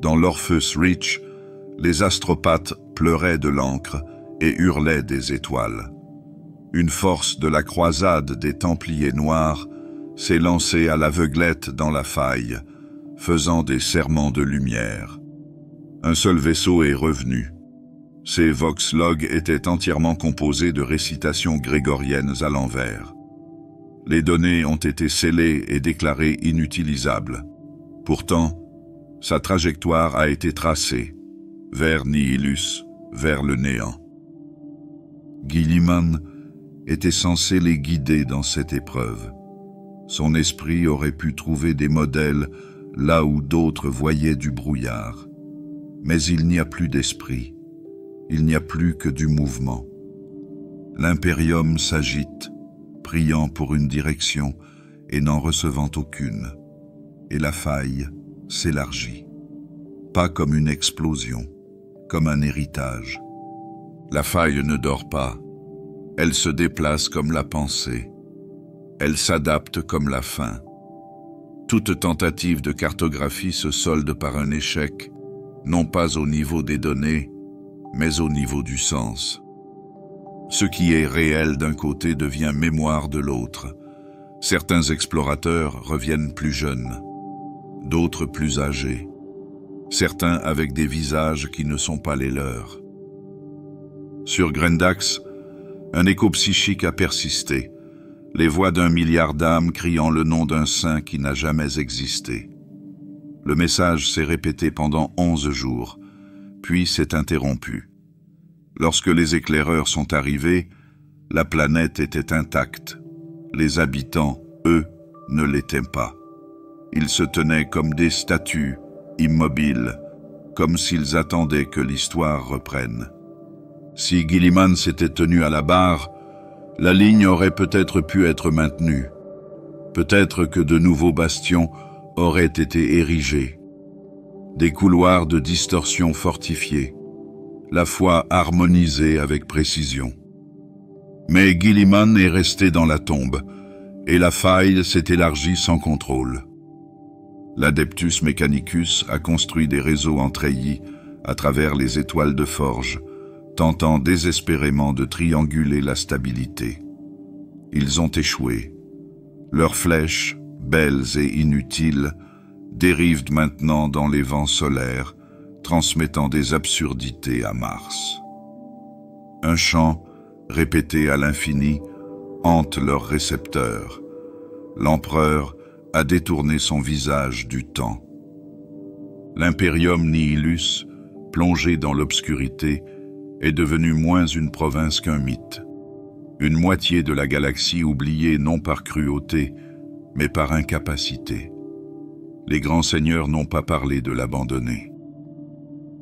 Dans l'Orpheus Reach, les astropathes pleuraient de l'encre et hurlaient des étoiles. Une force de la croisade des Templiers Noirs s'est lancée à l'aveuglette dans la faille, faisant des serments de lumière. Un seul vaisseau est revenu. Ces vox-logs étaient entièrement composés de récitations grégoriennes à l'envers. Les données ont été scellées et déclarées inutilisables. Pourtant, sa trajectoire a été tracée, vers Nihilus, vers le néant. Guilliman était censé les guider dans cette épreuve. Son esprit aurait pu trouver des modèles là où d'autres voyaient du brouillard. Mais il n'y a plus d'esprit, il n'y a plus que du mouvement. L'impérium s'agite, priant pour une direction et n'en recevant aucune. Et la faille s'élargit. Pas comme une explosion, comme un héritage. La faille ne dort pas. Elle se déplace comme la pensée. Elle s'adapte comme la faim. Toute tentative de cartographie se solde par un échec, non pas au niveau des données, mais au niveau du sens. Ce qui est réel d'un côté devient mémoire de l'autre. Certains explorateurs reviennent plus jeunes, d'autres plus âgés, certains avec des visages qui ne sont pas les leurs. Sur Grendax, un écho psychique a persisté, les voix d'1 milliard d'âmes criant le nom d'un saint qui n'a jamais existé. Le message s'est répété pendant 11 jours, puis s'est interrompu. Lorsque les éclaireurs sont arrivés, la planète était intacte. Les habitants, eux, ne l'étaient pas. Ils se tenaient comme des statues, immobiles, comme s'ils attendaient que l'histoire reprenne. Si Guilliman s'était tenu à la barre, la ligne aurait peut-être pu être maintenue. Peut-être que de nouveaux bastions auraient été érigés. Des couloirs de distorsion fortifiés. La foi harmonisée avec précision. Mais Guilliman est resté dans la tombe, et la faille s'est élargie sans contrôle. L'Adeptus Mechanicus a construit des réseaux en treillis à travers les étoiles de forge, tentant désespérément de trianguler la stabilité. Ils ont échoué. Leurs flèches, belles et inutiles, dérivent maintenant dans les vents solaires, transmettant des absurdités à Mars. Un chant, répété à l'infini, hante leurs récepteurs. L'empereur a détourné son visage du temps. L'impérium Nihilus, plongé dans l'obscurité, est devenu moins une province qu'un mythe. Une moitié de la galaxie oubliée non par cruauté, mais par incapacité. Les grands seigneurs n'ont pas parlé de l'abandonner.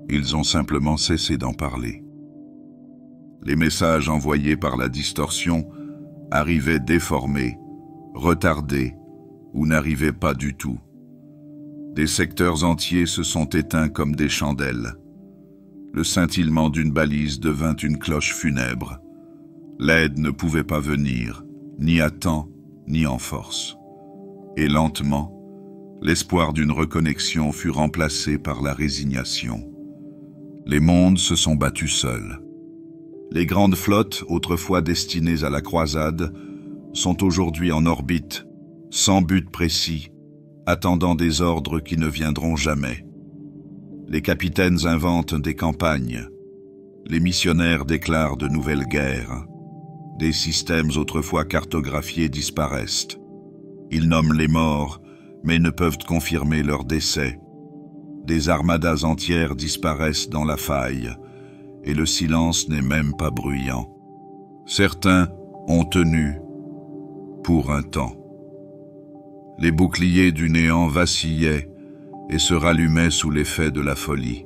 Ils ont simplement cessé d'en parler. Les messages envoyés par la distorsion arrivaient déformés, retardés ou n'arrivaient pas du tout. Des secteurs entiers se sont éteints comme des chandelles. Le scintillement d'une balise devint une cloche funèbre. L'aide ne pouvait pas venir, ni à temps, ni en force. Et lentement, l'espoir d'une reconnexion fut remplacé par la résignation. Les mondes se sont battus seuls. Les grandes flottes, autrefois destinées à la croisade, sont aujourd'hui en orbite, sans but précis, attendant des ordres qui ne viendront jamais. Les capitaines inventent des campagnes. Les missionnaires déclarent de nouvelles guerres. Des systèmes autrefois cartographiés disparaissent. Ils nomment les morts, mais ne peuvent confirmer leur décès. Des armadas entières disparaissent dans la faille, et le silence n'est même pas bruyant. Certains ont tenu pour un temps. Les boucliers du néant vacillaient et se rallumaient sous l'effet de la folie.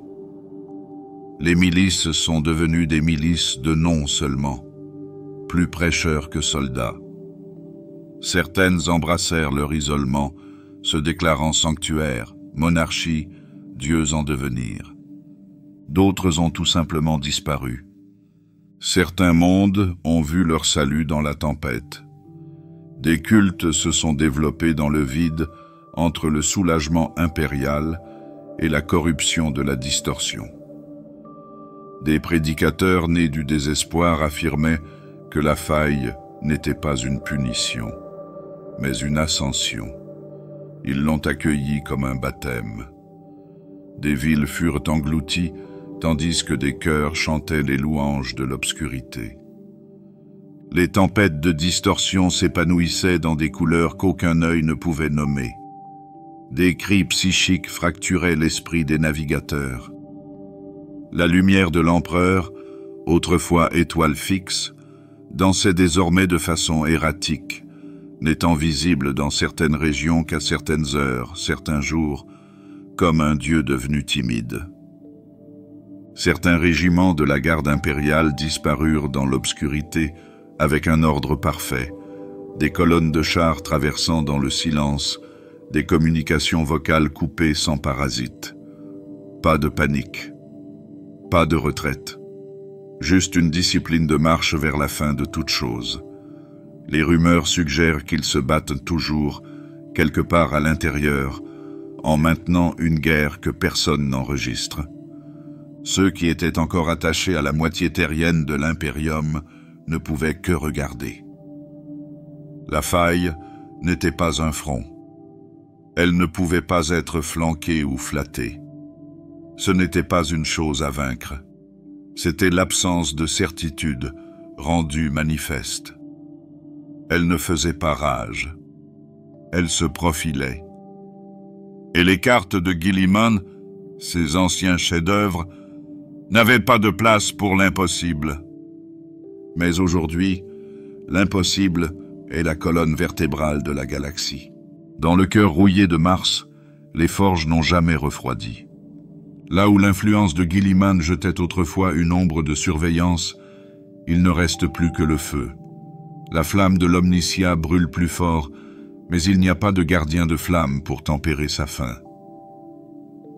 Les milices sont devenues des milices de nom seulement, plus prêcheurs que soldats. Certaines embrassèrent leur isolement, se déclarant sanctuaires, monarchies, dieux en devenir. D'autres ont tout simplement disparu. Certains mondes ont vu leur salut dans la tempête. Des cultes se sont développés dans le vide entre le soulagement impérial et la corruption de la distorsion. Des prédicateurs nés du désespoir affirmaient que la faille n'était pas une punition, mais une ascension. Ils l'ont accueillie comme un baptême. Des villes furent englouties, tandis que des chœurs chantaient les louanges de l'obscurité. Les tempêtes de distorsion s'épanouissaient dans des couleurs qu'aucun œil ne pouvait nommer. Des cris psychiques fracturaient l'esprit des navigateurs. La lumière de l'empereur, autrefois étoile fixe, dansait désormais de façon erratique, n'étant visible dans certaines régions qu'à certaines heures, certains jours, comme un dieu devenu timide. Certains régiments de la garde impériale disparurent dans l'obscurité avec un ordre parfait, des colonnes de chars traversant dans le silence, des communications vocales coupées sans parasite. Pas de panique, pas de retraite, juste une discipline de marche vers la fin de toute chose. Les rumeurs suggèrent qu'ils se battent toujours, quelque part à l'intérieur, en maintenant une guerre que personne n'enregistre. Ceux qui étaient encore attachés à la moitié terrienne de l'impérium ne pouvaient que regarder. La faille n'était pas un front. Elle ne pouvait pas être flanquée ou flattée. Ce n'était pas une chose à vaincre. C'était l'absence de certitude rendue manifeste. Elle ne faisait pas rage. Elle se profilait. Et les cartes de Guilliman, ces anciens chefs-d'œuvre, n'avaient pas de place pour l'impossible. Mais aujourd'hui, l'impossible est la colonne vertébrale de la galaxie. Dans le cœur rouillé de Mars, les forges n'ont jamais refroidi. Là où l'influence de Guilliman jetait autrefois une ombre de surveillance, il ne reste plus que le feu. La flamme de l'Omnicia brûle plus fort, mais il n'y a pas de gardien de flamme pour tempérer sa faim.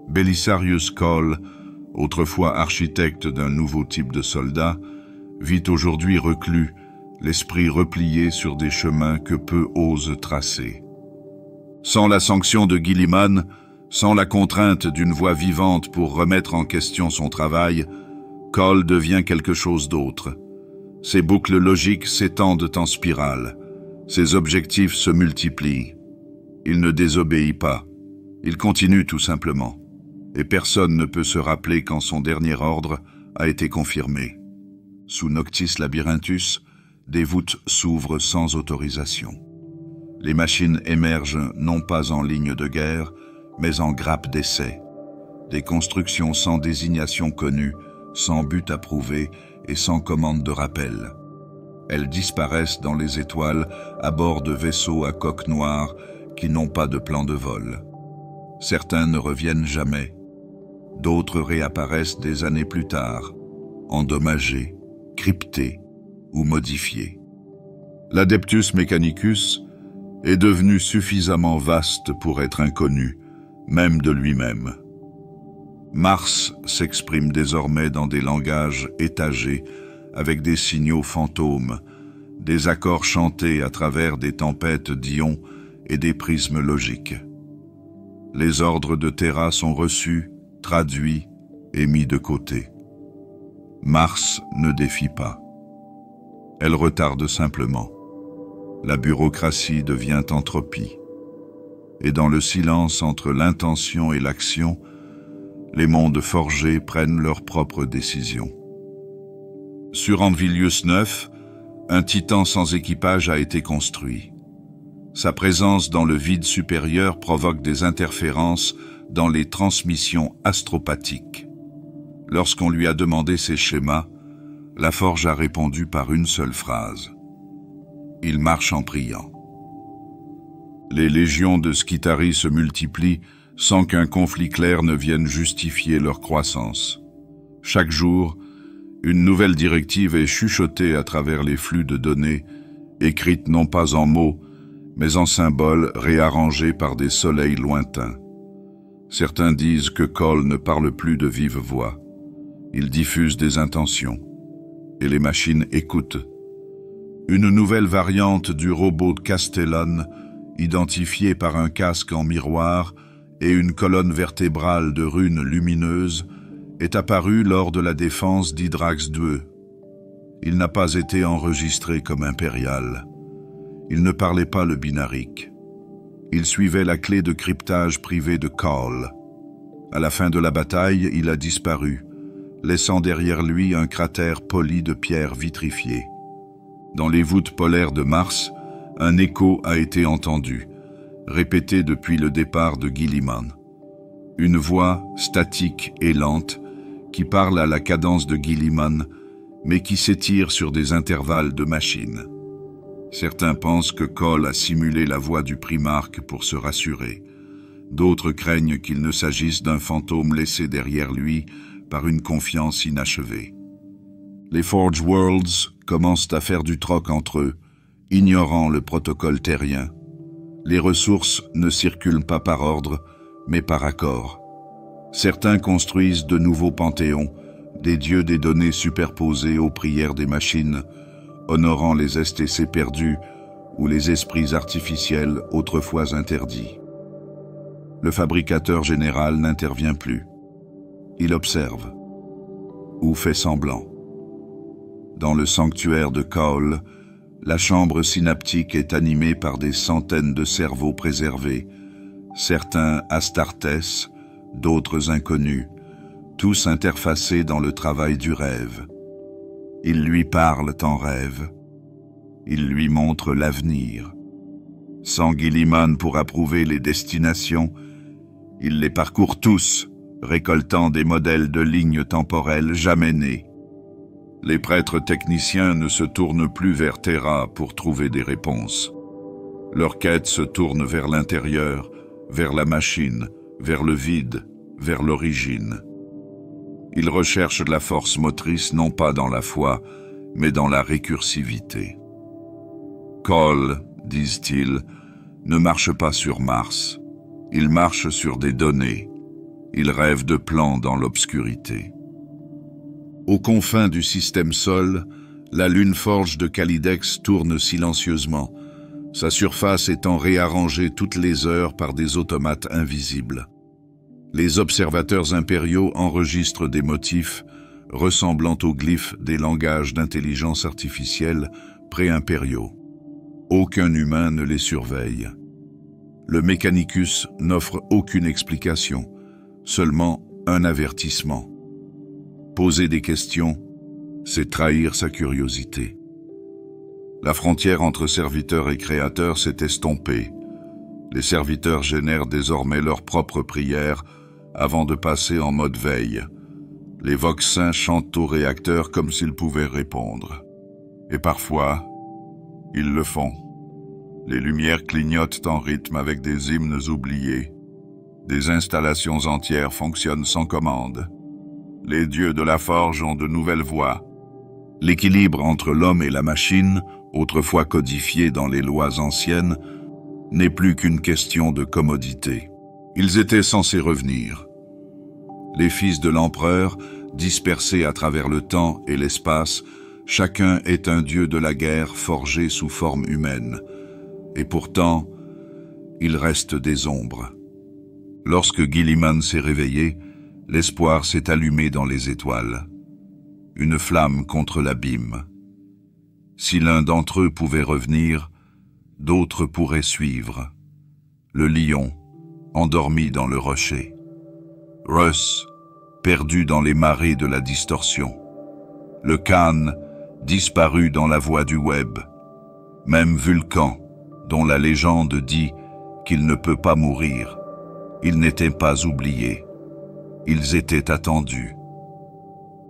Belisarius Cawl, autrefois architecte d'un nouveau type de soldat, vit aujourd'hui reclus, l'esprit replié sur des chemins que peu osent tracer. Sans la sanction de Guilliman, sans la contrainte d'une voix vivante pour remettre en question son travail, Cawl devient quelque chose d'autre. Ses boucles logiques s'étendent en spirale. Ses objectifs se multiplient. Il ne désobéit pas. Il continue tout simplement. Et personne ne peut se rappeler quand son dernier ordre a été confirmé. Sous Noctis Labyrinthus, des voûtes s'ouvrent sans autorisation. Les machines émergent non pas en ligne de guerre, mais en grappe d'essai. Des constructions sans désignation connue, sans but approuvé et sans commande de rappel. Elles disparaissent dans les étoiles à bord de vaisseaux à coque noire qui n'ont pas de plan de vol. Certains ne reviennent jamais. D'autres réapparaissent des années plus tard, endommagés, cryptés ou modifiés. L'Adeptus Mechanicus, est devenu suffisamment vaste pour être inconnu, même de lui-même. Mars s'exprime désormais dans des langages étagés, avec des signaux fantômes, des accords chantés à travers des tempêtes d'ions et des prismes logiques. Les ordres de Terra sont reçus, traduits et mis de côté. Mars ne défie pas. Elle retarde simplement. La bureaucratie devient entropie. Et dans le silence entre l'intention et l'action, les mondes forgés prennent leurs propres décisions. Sur Anvilius 9, un titan sans équipage a été construit. Sa présence dans le vide supérieur provoque des interférences dans les transmissions astropathiques. Lorsqu'on lui a demandé ses schémas, la forge a répondu par une seule phrase. Il marche en priant. Les légions de Skitarii se multiplient sans qu'un conflit clair ne vienne justifier leur croissance. Chaque jour, une nouvelle directive est chuchotée à travers les flux de données, écrites non pas en mots, mais en symboles réarrangés par des soleils lointains. Certains disent que Cole ne parle plus de vive voix. Il diffuse des intentions, et les machines écoutent. Une nouvelle variante du robot de Castellan, identifiée par un casque en miroir et une colonne vertébrale de runes lumineuses, est apparue lors de la défense d'Hydrax II. Il n'a pas été enregistré comme impérial. Il ne parlait pas le binarique. Il suivait la clé de cryptage privée de Cole. À la fin de la bataille, il a disparu, laissant derrière lui un cratère poli de pierres vitrifiées. Dans les voûtes polaires de Mars, un écho a été entendu, répété depuis le départ de Guilliman. Une voix statique et lente qui parle à la cadence de Guilliman, mais qui s'étire sur des intervalles de machine. Certains pensent que Cole a simulé la voix du primarque pour se rassurer. D'autres craignent qu'il ne s'agisse d'un fantôme laissé derrière lui par une confiance inachevée. Les Forge Worlds commencent à faire du troc entre eux, ignorant le protocole terrien. Les ressources ne circulent pas par ordre, mais par accord. Certains construisent de nouveaux panthéons, des dieux des données superposés aux prières des machines, honorant les STC perdus ou les esprits artificiels autrefois interdits. Le fabricateur général n'intervient plus. Il observe, ou fait semblant. Dans le sanctuaire de Cole, la chambre synaptique est animée par des centaines de cerveaux préservés, certains Astartés, d'autres inconnus, tous interfacés dans le travail du rêve. Ils lui parlent en rêve. Ils lui montrent l'avenir. Sans Guilliman pour approuver les destinations, il les parcourt tous, récoltant des modèles de lignes temporelles jamais nées. Les prêtres techniciens ne se tournent plus vers Terra pour trouver des réponses. Leur quête se tourne vers l'intérieur, vers la machine, vers le vide, vers l'origine. Ils recherchent la force motrice non pas dans la foi, mais dans la récursivité. Cole, disent-ils, ne marche pas sur Mars. Il marche sur des données. Il rêve de plans dans l'obscurité. Aux confins du système Sol, la lune forge de Calidex tourne silencieusement, sa surface étant réarrangée toutes les heures par des automates invisibles. Les observateurs impériaux enregistrent des motifs ressemblant aux glyphes des langages d'intelligence artificielle pré-impériaux. Aucun humain ne les surveille. Le Mechanicus n'offre aucune explication, seulement un avertissement. Poser des questions, c'est trahir sa curiosité. La frontière entre serviteurs et créateurs s'est estompée. Les serviteurs génèrent désormais leurs propres prières avant de passer en mode veille. Les voxins chantent au réacteur comme s'ils pouvaient répondre. Et parfois, ils le font. Les lumières clignotent en rythme avec des hymnes oubliés. Des installations entières fonctionnent sans commande. Les dieux de la forge ont de nouvelles voix. L'équilibre entre l'homme et la machine, autrefois codifié dans les lois anciennes, n'est plus qu'une question de commodité. Ils étaient censés revenir. Les fils de l'empereur, dispersés à travers le temps et l'espace, chacun est un dieu de la guerre forgé sous forme humaine. Et pourtant, il reste des ombres. Lorsque Guilliman s'est réveillé, l'espoir s'est allumé dans les étoiles. Une flamme contre l'abîme. Si l'un d'entre eux pouvait revenir, d'autres pourraient suivre. Le lion, endormi dans le rocher. Russ, perdu dans les marées de la distorsion. Le Khan, disparu dans la voie du web. Même Vulcan, dont la légende dit qu'il ne peut pas mourir. Ils n'étaient pas oubliés. Ils étaient attendus.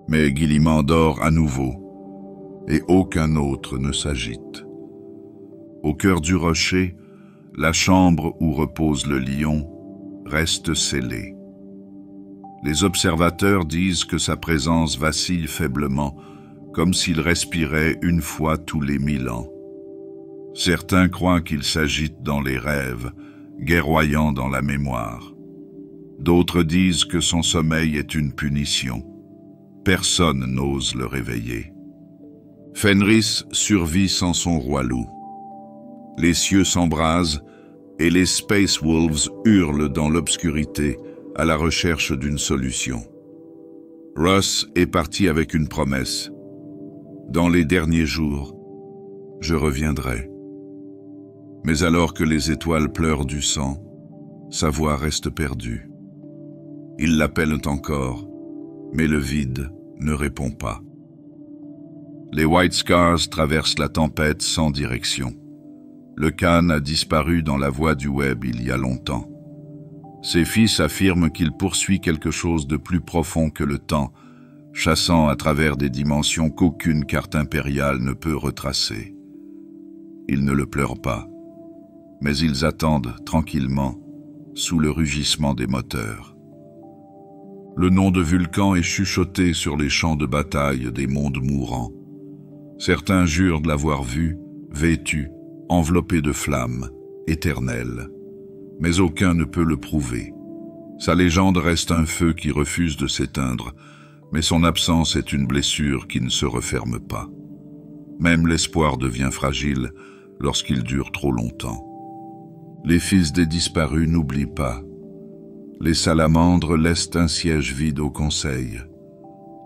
Mais Guilliman dort à nouveau, et aucun autre ne s'agite. Au cœur du rocher, la chambre où repose le lion reste scellée. Les observateurs disent que sa présence vacille faiblement, comme s'il respirait une fois tous les 1000 ans. Certains croient qu'il s'agite dans les rêves, guerroyant dans la mémoire. D'autres disent que son sommeil est une punition. Personne n'ose le réveiller. Fenris survit sans son roi loup. Les cieux s'embrasent et les Space Wolves hurlent dans l'obscurité à la recherche d'une solution. Russ est parti avec une promesse. Dans les derniers jours, je reviendrai. Mais alors que les étoiles pleurent du sang, sa voix reste perdue. Ils l'appellent encore, mais le vide ne répond pas. Les White Scars traversent la tempête sans direction. Le Khan a disparu dans la voie du web il y a longtemps. Ses fils affirment qu'il poursuit quelque chose de plus profond que le temps, chassant à travers des dimensions qu'aucune carte impériale ne peut retracer. Ils ne le pleurent pas, mais ils attendent tranquillement, sous le rugissement des moteurs. Le nom de Vulcan est chuchoté sur les champs de bataille des mondes mourants. Certains jurent de l'avoir vu, vêtu, enveloppé de flammes, éternelles. Mais aucun ne peut le prouver. Sa légende reste un feu qui refuse de s'éteindre, mais son absence est une blessure qui ne se referme pas. Même l'espoir devient fragile lorsqu'il dure trop longtemps. Les fils des disparus n'oublient pas. Les salamandres laissent un siège vide au conseil.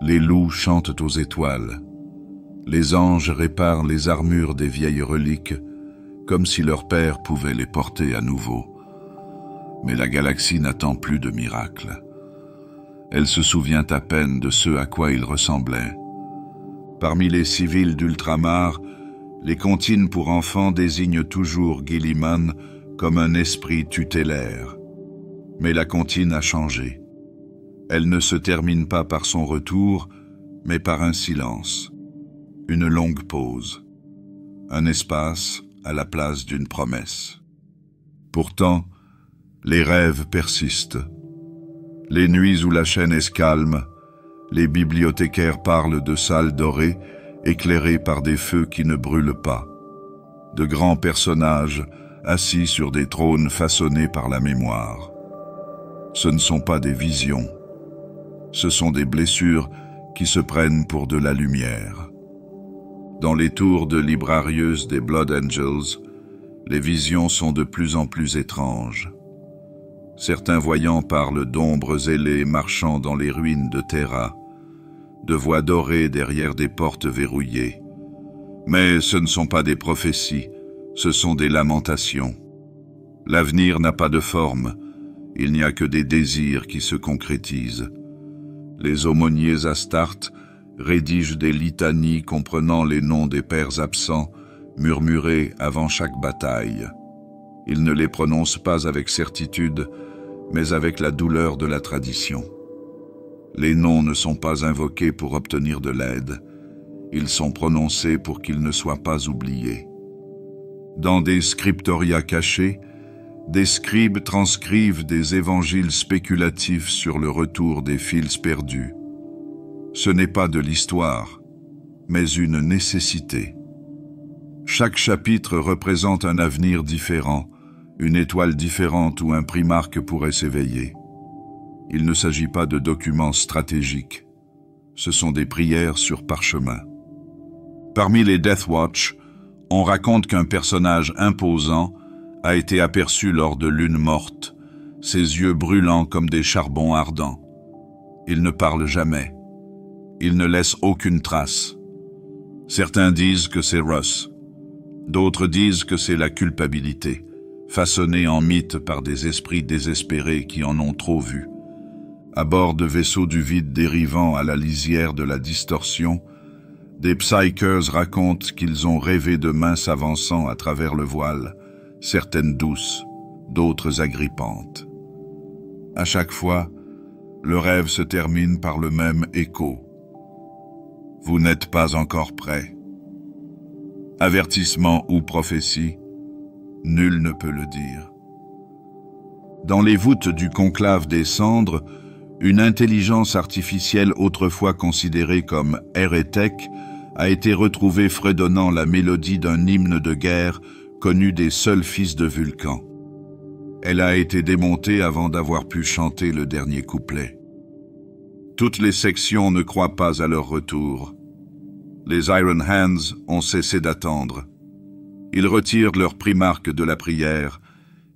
Les loups chantent aux étoiles. Les anges réparent les armures des vieilles reliques, comme si leur père pouvait les porter à nouveau. Mais la galaxie n'attend plus de miracles. Elle se souvient à peine de ce à quoi il ressemblait. Parmi les civils d'Ultramar, les comptines pour enfants désignent toujours Guilliman comme un esprit tutélaire. Mais la comptine a changé. Elle ne se termine pas par son retour, mais par un silence. Une longue pause. Un espace à la place d'une promesse. Pourtant, les rêves persistent. Les nuits où la chaîne est calme, les bibliothécaires parlent de salles dorées, éclairées par des feux qui ne brûlent pas. De grands personnages assis sur des trônes façonnés par la mémoire. Ce ne sont pas des visions. Ce sont des blessures qui se prennent pour de la lumière. Dans les tours de Librarius des Blood Angels, les visions sont de plus en plus étranges. Certains voyants parlent d'ombres ailées marchant dans les ruines de Terra, de voix dorées derrière des portes verrouillées. Mais ce ne sont pas des prophéties, ce sont des lamentations. L'avenir n'a pas de forme, il n'y a que des désirs qui se concrétisent. Les aumôniers Astarte rédigent des litanies comprenant les noms des pères absents, murmurés avant chaque bataille. Ils ne les prononcent pas avec certitude, mais avec la douleur de la tradition. Les noms ne sont pas invoqués pour obtenir de l'aide, ils sont prononcés pour qu'ils ne soient pas oubliés. Dans des scriptoria cachés, des scribes transcrivent des évangiles spéculatifs sur le retour des fils perdus. Ce n'est pas de l'histoire, mais une nécessité. Chaque chapitre représente un avenir différent, une étoile différente ou un primarque pourrait s'éveiller. Il ne s'agit pas de documents stratégiques. Ce sont des prières sur parchemin. Parmi les Death Watch, on raconte qu'un personnage imposant a été aperçu lors de lune morte, ses yeux brûlants comme des charbons ardents. Il ne parle jamais. Il ne laisse aucune trace. Certains disent que c'est Russ. D'autres disent que c'est la culpabilité, façonnée en mythe par des esprits désespérés qui en ont trop vu. À bord de vaisseaux du vide dérivant à la lisière de la distorsion, des Psykers racontent qu'ils ont rêvé de mains s'avançant à travers le voile, certaines douces, d'autres agrippantes. À chaque fois, le rêve se termine par le même écho. Vous n'êtes pas encore prêt. Avertissement ou prophétie, nul ne peut le dire. Dans les voûtes du conclave des cendres, une intelligence artificielle autrefois considérée comme hérétique a été retrouvée fredonnant la mélodie d'un hymne de guerre connu des seuls fils de Vulcan. Elle a été démontée avant d'avoir pu chanter le dernier couplet. Toutes les sections ne croient pas à leur retour. Les Iron Hands ont cessé d'attendre. Ils retirent leur primarque de la prière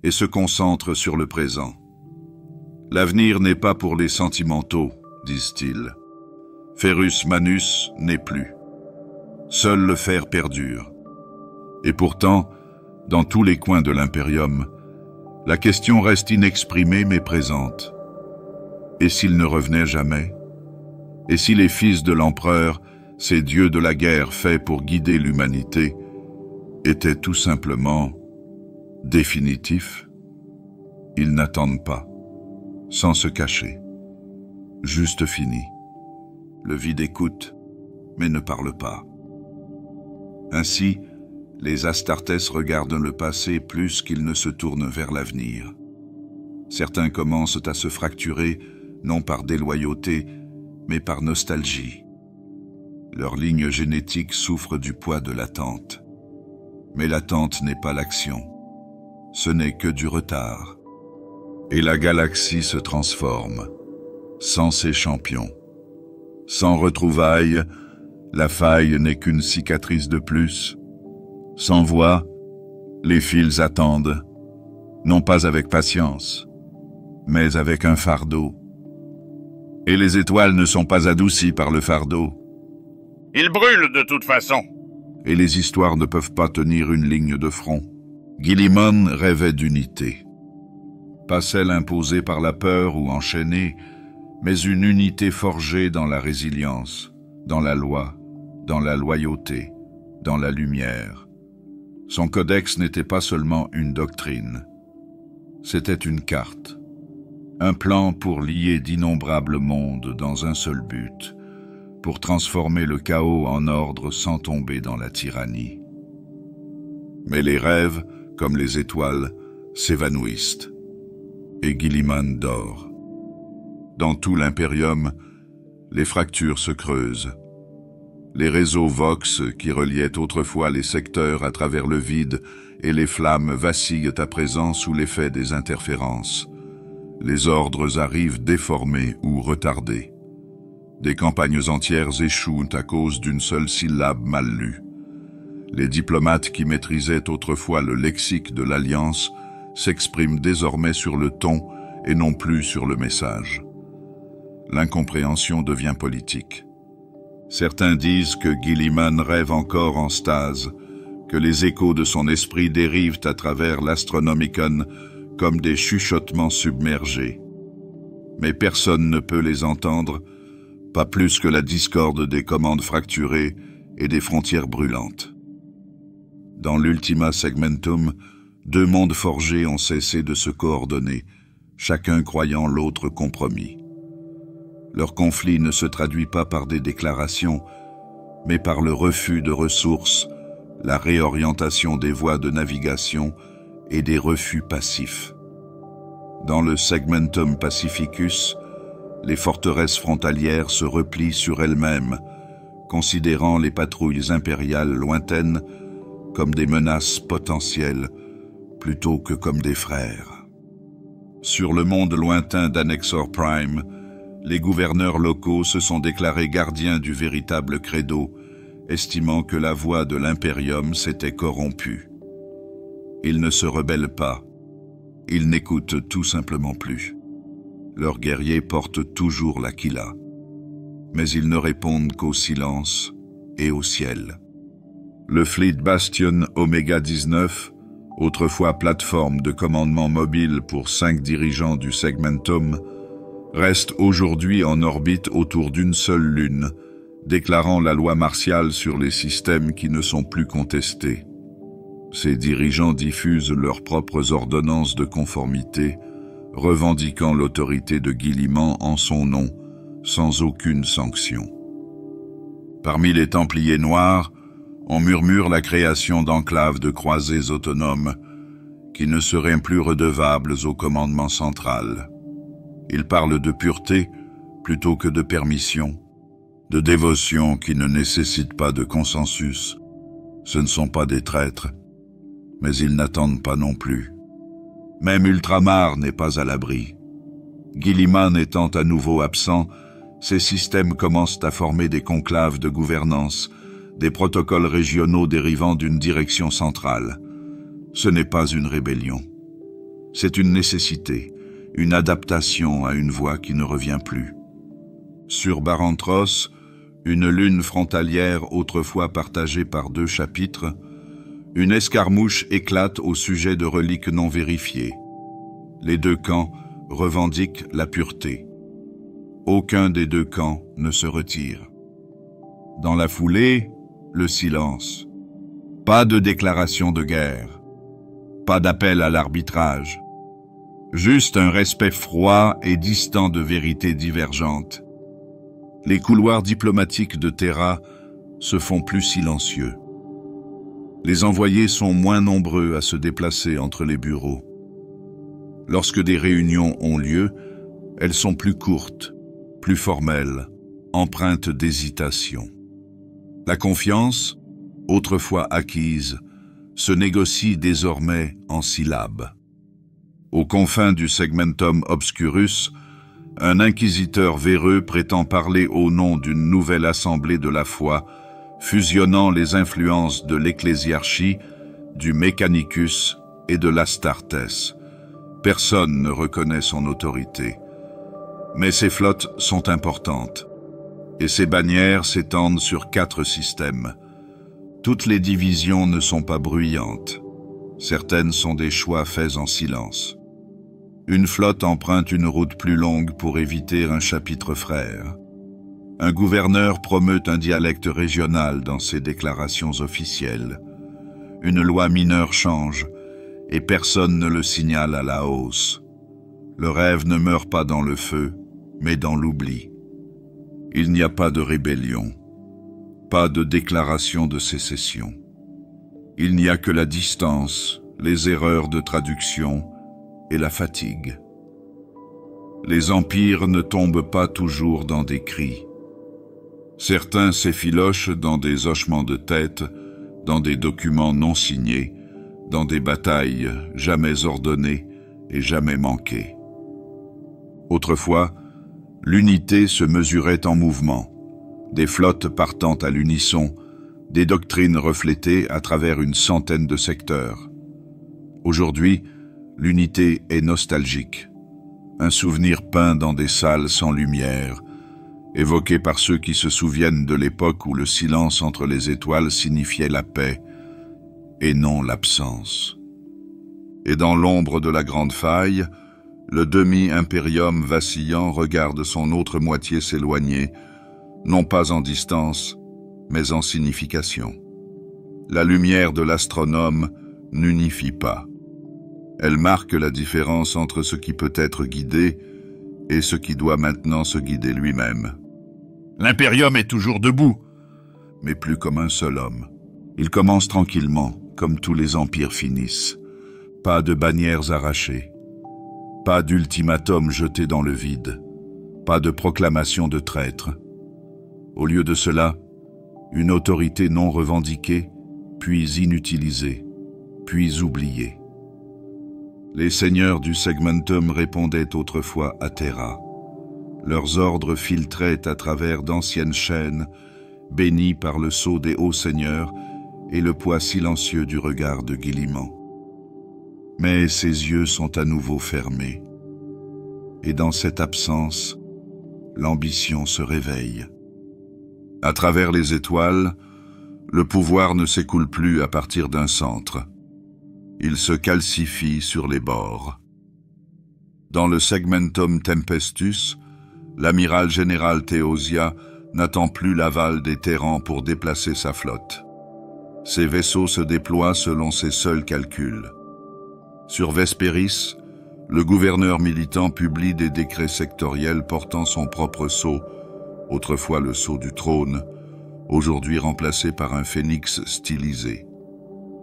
et se concentrent sur le présent. L'avenir n'est pas pour les sentimentaux, disent-ils. Ferrus Manus n'est plus. Seul le fer perdure. Et pourtant, dans tous les coins de l'Imperium, la question reste inexprimée mais présente. Et s'il ne revenait jamais? Et si les fils de l'empereur, ces dieux de la guerre faits pour guider l'humanité, étaient tout simplement définitifs? Ils n'attendent pas, sans se cacher. Juste fini. Le vide écoute, mais ne parle pas. Ainsi, les Astartes regardent le passé plus qu'ils ne se tournent vers l'avenir. Certains commencent à se fracturer, non par déloyauté, mais par nostalgie. Leur ligne génétique souffre du poids de l'attente. Mais l'attente n'est pas l'action. Ce n'est que du retard. Et la galaxie se transforme, sans ses champions. Sans retrouvailles, la faille n'est qu'une cicatrice de plus. Sans voix, les fils attendent, non pas avec patience, mais avec un fardeau. Et les étoiles ne sont pas adoucies par le fardeau. Il brûle de toute façon. Et les histoires ne peuvent pas tenir une ligne de front. Guilliman rêvait d'unité. Pas celle imposée par la peur ou enchaînée, mais une unité forgée dans la résilience, dans la loi, dans la loyauté, dans la lumière. Son codex n'était pas seulement une doctrine. C'était une carte. Un plan pour lier d'innombrables mondes dans un seul but, pour transformer le chaos en ordre sans tomber dans la tyrannie. Mais les rêves, comme les étoiles, s'évanouissent. Et Guilliman dort. Dans tout l'Imperium, les fractures se creusent. Les réseaux Vox, qui reliaient autrefois les secteurs à travers le vide, et les flammes vacillent à présent sous l'effet des interférences. Les ordres arrivent déformés ou retardés. Des campagnes entières échouent à cause d'une seule syllabe mal lue. Les diplomates qui maîtrisaient autrefois le lexique de l'Alliance s'expriment désormais sur le ton et non plus sur le message. L'incompréhension devient politique. Certains disent que Guilliman rêve encore en stase, que les échos de son esprit dérivent à travers l'Astronomicon comme des chuchotements submergés. Mais personne ne peut les entendre, pas plus que la discorde des commandes fracturées et des frontières brûlantes. Dans l'Ultima Segmentum, deux mondes forgés ont cessé de se coordonner, chacun croyant l'autre compromis. Leur conflit ne se traduit pas par des déclarations, mais par le refus de ressources, la réorientation des voies de navigation et des refus passifs. Dans le Segmentum Pacificus, les forteresses frontalières se replient sur elles-mêmes, considérant les patrouilles impériales lointaines comme des menaces potentielles plutôt que comme des frères. Sur le monde lointain d'Annexor Prime, les gouverneurs locaux se sont déclarés gardiens du véritable credo, estimant que la voie de l'Imperium s'était corrompue. Ils ne se rebellent pas, ils n'écoutent tout simplement plus. Leurs guerriers portent toujours l'Aquila, mais ils ne répondent qu'au silence et au ciel. Le Fleet Bastion Omega 19, autrefois plateforme de commandement mobile pour 5 dirigeants du Segmentum, reste aujourd'hui en orbite autour d'une seule lune, déclarant la loi martiale sur les systèmes qui ne sont plus contestés. Ces dirigeants diffusent leurs propres ordonnances de conformité, revendiquant l'autorité de Guilliman en son nom, sans aucune sanction. Parmi les Templiers noirs, on murmure la création d'enclaves de croisés autonomes qui ne seraient plus redevables au commandement central. Ils parlent de pureté plutôt que de permission, de dévotion qui ne nécessite pas de consensus. Ce ne sont pas des traîtres, mais ils n'attendent pas non plus. Même Ultramar n'est pas à l'abri. Guilliman étant à nouveau absent, ces systèmes commencent à former des conclaves de gouvernance, des protocoles régionaux dérivant d'une direction centrale. Ce n'est pas une rébellion. C'est une nécessité, une adaptation à une voie qui ne revient plus. Sur Barantros, une lune frontalière autrefois partagée par 2 chapitres, une escarmouche éclate au sujet de reliques non vérifiées. Les 2 camps revendiquent la pureté. Aucun des 2 camps ne se retire. Dans la foulée, le silence. Pas de déclaration de guerre. Pas d'appel à l'arbitrage. Juste un respect froid et distant de vérités divergentes. Les couloirs diplomatiques de Terra se font plus silencieux. Les envoyés sont moins nombreux à se déplacer entre les bureaux. Lorsque des réunions ont lieu, elles sont plus courtes, plus formelles, empreintes d'hésitation. La confiance, autrefois acquise, se négocie désormais en syllabes. Aux confins du Segmentum Obscurus, un inquisiteur véreux prétend parler au nom d'une nouvelle assemblée de la foi, fusionnant les influences de l'Ecclésiarchie, du Mechanicus et de l'Astartes. Personne ne reconnaît son autorité. Mais ces flottes sont importantes, et ces bannières s'étendent sur 4 systèmes. Toutes les divisions ne sont pas bruyantes. Certaines sont des choix faits en silence. Une flotte emprunte une route plus longue pour éviter un chapitre frère. Un gouverneur promeut un dialecte régional dans ses déclarations officielles. Une loi mineure change, et personne ne le signale à la hausse. Le rêve ne meurt pas dans le feu, mais dans l'oubli. Il n'y a pas de rébellion, pas de déclaration de sécession. Il n'y a que la distance, les erreurs de traduction et la fatigue. Les empires ne tombent pas toujours dans des cris. Certains s'effilochent dans des hochements de tête, dans des documents non signés, dans des batailles jamais ordonnées et jamais manquées. Autrefois, l'unité se mesurait en mouvement, des flottes partant à l'unisson, des doctrines reflétées à travers une centaine de secteurs. Aujourd'hui, l'unité est nostalgique, un souvenir peint dans des salles sans lumière, évoqué par ceux qui se souviennent de l'époque où le silence entre les étoiles signifiait la paix, et non l'absence. Et dans l'ombre de la grande faille, le demi-impérium vacillant regarde son autre moitié s'éloigner, non pas en distance, mais en signification. La lumière de l'astronome n'unifie pas. Elle marque la différence entre ce qui peut être guidé et ce qui doit maintenant se guider lui-même. L'Imperium est toujours debout, mais plus comme un seul homme. Il commence tranquillement, comme tous les empires finissent. Pas de bannières arrachées, pas d'ultimatum jeté dans le vide, pas de proclamation de traître. Au lieu de cela, une autorité non revendiquée, puis inutilisée, puis oubliée. Les seigneurs du Segmentum répondaient autrefois à Terra. Leurs ordres filtraient à travers d'anciennes chaînes, bénis par le sceau des hauts seigneurs et le poids silencieux du regard de Guilliman. Mais ses yeux sont à nouveau fermés. Et dans cette absence, l'ambition se réveille. À travers les étoiles, le pouvoir ne s'écoule plus à partir d'un centre. Il se calcifie sur les bords. Dans le Segmentum Tempestus, l'amiral général Théosia n'attend plus l'aval des Terrans pour déplacer sa flotte. Ses vaisseaux se déploient selon ses seuls calculs. Sur Vespéris, le gouverneur militant publie des décrets sectoriels portant son propre sceau, autrefois le sceau du trône, aujourd'hui remplacé par un phénix stylisé.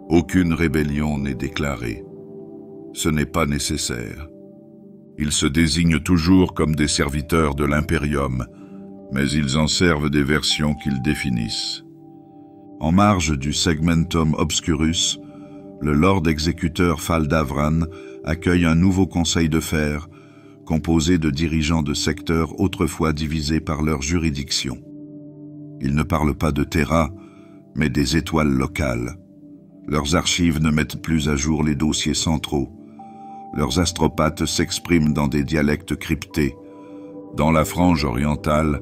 Aucune rébellion n'est déclarée. Ce n'est pas nécessaire. Ils se désignent toujours comme des serviteurs de l'Imperium, mais ils en servent des versions qu'ils définissent. En marge du Segmentum Obscurus, le Lord exécuteur Faldavran accueille un nouveau conseil de fer, composé de dirigeants de secteurs autrefois divisés par leur juridiction. Ils ne parlent pas de Terra, mais des étoiles locales. Leurs archives ne mettent plus à jour les dossiers centraux. Leurs astropathes s'expriment dans des dialectes cryptés. Dans la frange orientale,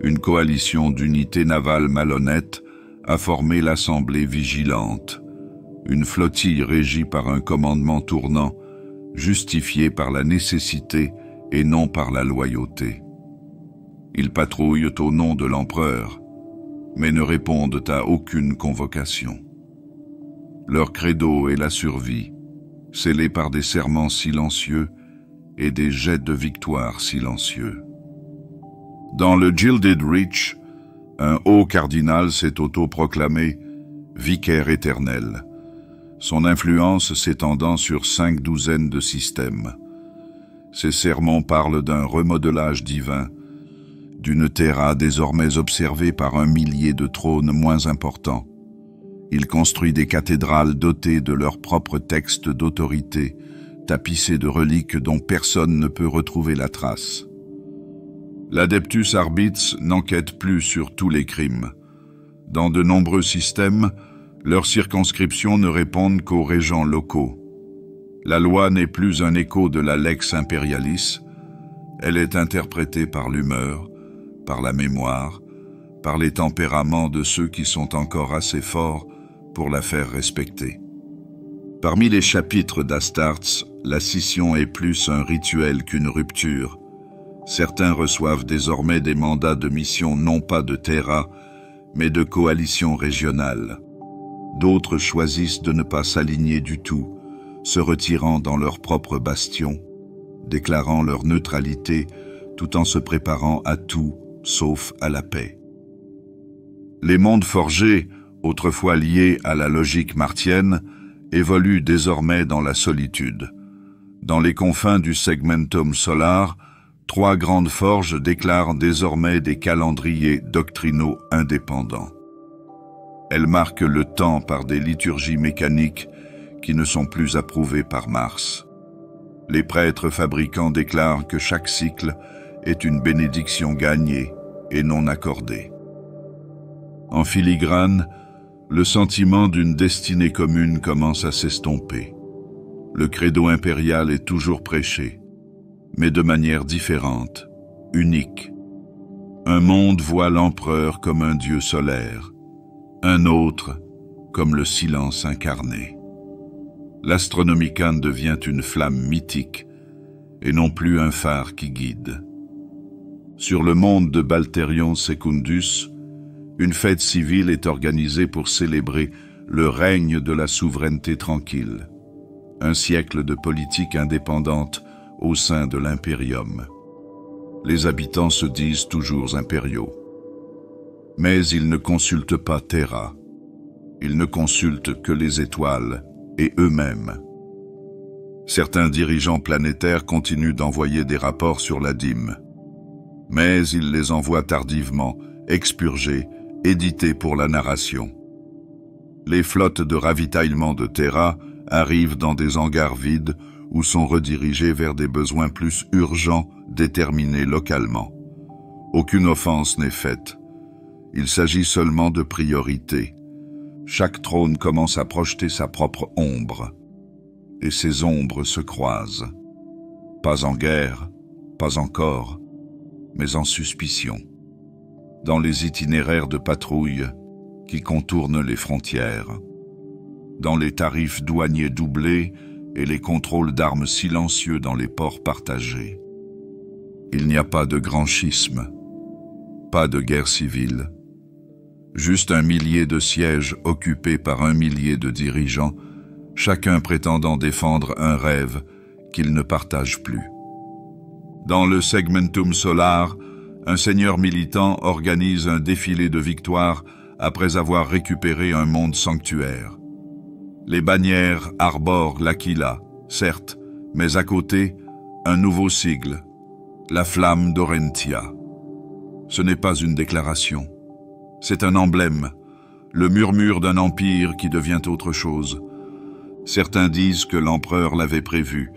une coalition d'unités navales malhonnêtes a formé l'Assemblée vigilante, une flottille régie par un commandement tournant, justifié par la nécessité et non par la loyauté. Ils patrouillent au nom de l'empereur, mais ne répondent à aucune convocation. Leur credo est la survie, scellée par des serments silencieux et des jets de victoire silencieux. Dans le Gilded Reach, un haut cardinal s'est autoproclamé vicaire éternel, son influence s'étendant sur 5 douzaines de systèmes. Ses sermons parlent d'un remodelage divin, d'une Terra désormais observée par 1 millier de trônes moins importants. Il construit des cathédrales dotées de leurs propres textes d'autorité, tapissées de reliques dont personne ne peut retrouver la trace. L'Adeptus Arbits n'enquête plus sur tous les crimes. Dans de nombreux systèmes, leurs circonscriptions ne répondent qu'aux régents locaux. La loi n'est plus un écho de la Lex Imperialis, elle est interprétée par l'humeur, par la mémoire, par les tempéraments de ceux qui sont encore assez forts pour la faire respecter. Parmi les chapitres d'Astartes, la scission est plus un rituel qu'une rupture. Certains reçoivent désormais des mandats de mission non pas de Terra, mais de coalition régionale. D'autres choisissent de ne pas s'aligner du tout, se retirant dans leur propre bastion, déclarant leur neutralité tout en se préparant à tout sauf à la paix. Les mondes forgés, autrefois liés à la logique martienne, évoluent désormais dans la solitude. Dans les confins du Segmentum Solar, 3 grandes forges déclarent désormais des calendriers doctrinaux indépendants. Elles marquent le temps par des liturgies mécaniques qui ne sont plus approuvées par Mars. Les prêtres fabricants déclarent que chaque cycle est une bénédiction gagnée et non accordée. En filigrane, le sentiment d'une destinée commune commence à s'estomper. Le credo impérial est toujours prêché, mais de manière différente, unique. Un monde voit l'empereur comme un dieu solaire, un autre comme le silence incarné. L'Astronomicon devient une flamme mythique et non plus un phare qui guide. Sur le monde de Balterion Secundus, une fête civile est organisée pour célébrer le règne de la souveraineté tranquille, un siècle de politique indépendante au sein de l'Imperium. Les habitants se disent toujours impériaux. Mais ils ne consultent pas Terra. Ils ne consultent que les étoiles et eux-mêmes. Certains dirigeants planétaires continuent d'envoyer des rapports sur la dîme. Mais ils les envoient tardivement, expurgés, édités pour la narration. Les flottes de ravitaillement de Terra arrivent dans des hangars vides ou sont redirigés vers des besoins plus urgents déterminés localement. Aucune offense n'est faite. Il s'agit seulement de priorités. Chaque trône commence à projeter sa propre ombre, et ces ombres se croisent. Pas en guerre, pas encore, mais en suspicion. Dans les itinéraires de patrouille qui contournent les frontières, dans les tarifs douaniers doublés et les contrôles d'armes silencieux dans les ports partagés. Il n'y a pas de grand schisme, pas de guerre civile, juste 1 millier de sièges occupés par 1 millier de dirigeants, chacun prétendant défendre un rêve qu'ils ne partagent plus. Dans le segmentum solar, un seigneur militant organise un défilé de victoires après avoir récupéré un monde sanctuaire. Les bannières arborent l'Aquila, certes, mais à côté, un nouveau sigle, la flamme d'Orentia. Ce n'est pas une déclaration, c'est un emblème, le murmure d'un empire qui devient autre chose. Certains disent que l'empereur l'avait prévu,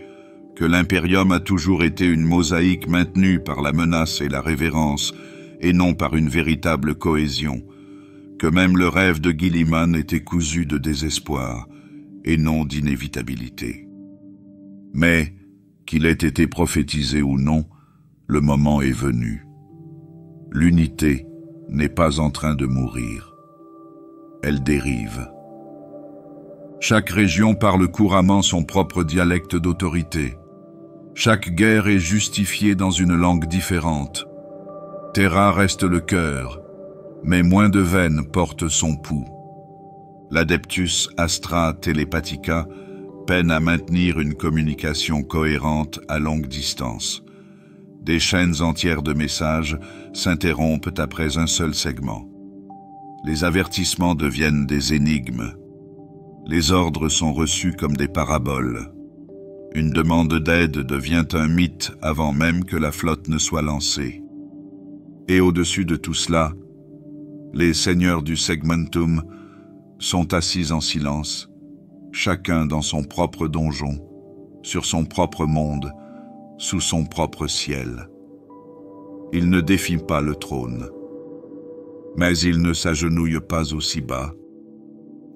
que l'impérium a toujours été une mosaïque maintenue par la menace et la révérence, et non par une véritable cohésion, que même le rêve de Guilliman était cousu de désespoir, et non d'inévitabilité. Mais, qu'il ait été prophétisé ou non, le moment est venu. L'unité n'est pas en train de mourir. Elle dérive. Chaque région parle couramment son propre dialecte d'autorité. Chaque guerre est justifiée dans une langue différente. Terra reste le cœur, mais moins de veines portent son pouls. L'Adeptus Astra Telepathica peine à maintenir une communication cohérente à longue distance. Des chaînes entières de messages s'interrompent après un seul segment. Les avertissements deviennent des énigmes. Les ordres sont reçus comme des paraboles. Une demande d'aide devient un mythe avant même que la flotte ne soit lancée. Et au-dessus de tout cela, les seigneurs du segmentum sont assis en silence, chacun dans son propre donjon, sur son propre monde, sous son propre ciel. Ils ne défient pas le trône, mais ils ne s'agenouillent pas aussi bas.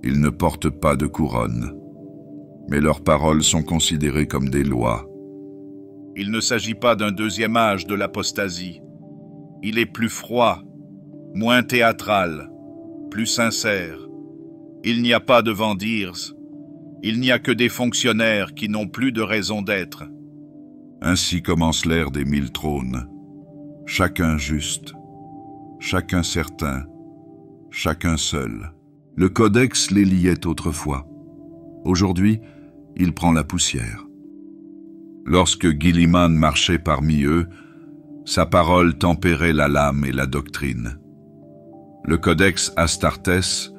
Ils ne portent pas de couronne, mais leurs paroles sont considérées comme des lois. Il ne s'agit pas d'un deuxième âge de l'apostasie. Il est plus froid, moins théâtral, plus sincère. Il n'y a pas de Vandirs, il n'y a que des fonctionnaires qui n'ont plus de raison d'être. Ainsi commence l'ère des 1000 trônes. Chacun juste, chacun certain, chacun seul. Le codex les liait autrefois. Aujourd'hui, il prend la poussière. Lorsque Guilliman marchait parmi eux, sa parole tempérait la lame et la doctrine. Le codex Astartes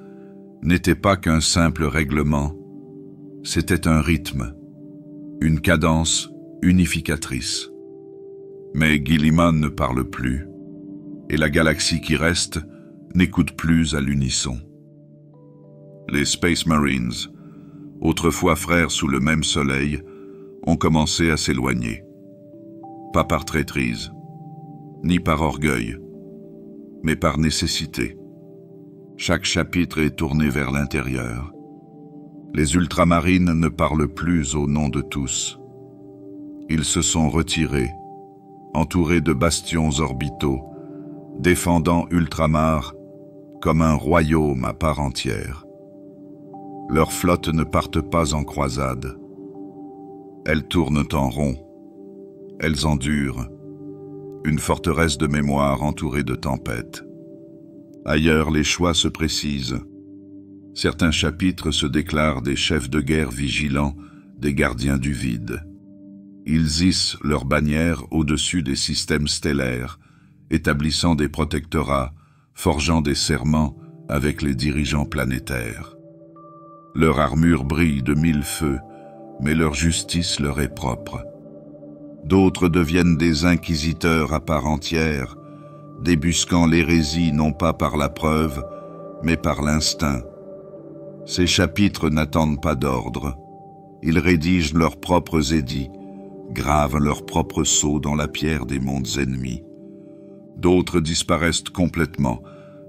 n'était pas qu'un simple règlement, c'était un rythme, une cadence unificatrice. Mais Guilliman ne parle plus, et la galaxie qui reste n'écoute plus à l'unisson. Les Space Marines, autrefois frères sous le même soleil, ont commencé à s'éloigner. Pas par traîtrise, ni par orgueil, mais par nécessité. Chaque chapitre est tourné vers l'intérieur. Les ultramarines ne parlent plus au nom de tous. Ils se sont retirés, entourés de bastions orbitaux, défendant Ultramar comme un royaume à part entière. Leurs flottes ne partent pas en croisade. Elles tournent en rond. Elles endurent. Une forteresse de mémoire entourée de tempêtes. Ailleurs, les choix se précisent. Certains chapitres se déclarent des chefs de guerre vigilants, des gardiens du vide. Ils hissent leurs bannières au-dessus des systèmes stellaires, établissant des protectorats, forgeant des serments avec les dirigeants planétaires. Leur armure brille de 1000 feux, mais leur justice leur est propre. D'autres deviennent des inquisiteurs à part entière, débusquant l'hérésie non pas par la preuve, mais par l'instinct. Ces chapitres n'attendent pas d'ordre. Ils rédigent leurs propres édits, gravent leurs propres sceaux dans la pierre des mondes ennemis. D'autres disparaissent complètement,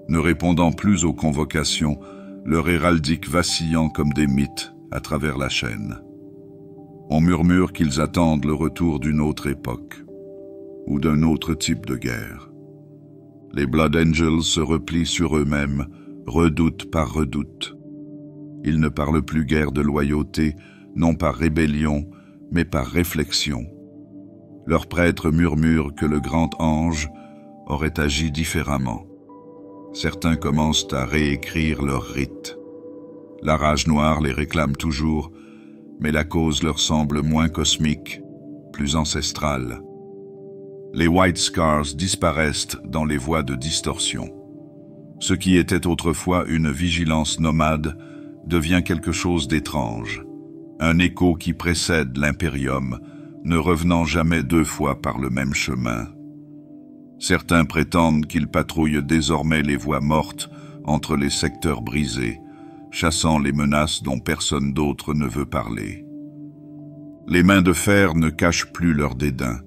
ne répondant plus aux convocations, leur héraldique vacillant comme des mythes à travers la chaîne. On murmure qu'ils attendent le retour d'une autre époque, ou d'un autre type de guerre. Les Blood Angels se replient sur eux-mêmes, redoute par redoute. Ils ne parlent plus guère de loyauté, non par rébellion, mais par réflexion. Leurs prêtres murmurent que le grand ange aurait agi différemment. Certains commencent à réécrire leurs rites. La rage noire les réclame toujours, mais la cause leur semble moins cosmique, plus ancestrale. Les White Scars disparaissent dans les voies de distorsion. Ce qui était autrefois une vigilance nomade devient quelque chose d'étrange, un écho qui précède l'Imperium, ne revenant jamais deux fois par le même chemin. Certains prétendent qu'ils patrouillent désormais les voies mortes entre les secteurs brisés, chassant les menaces dont personne d'autre ne veut parler. Les mains de fer ne cachent plus leur dédain.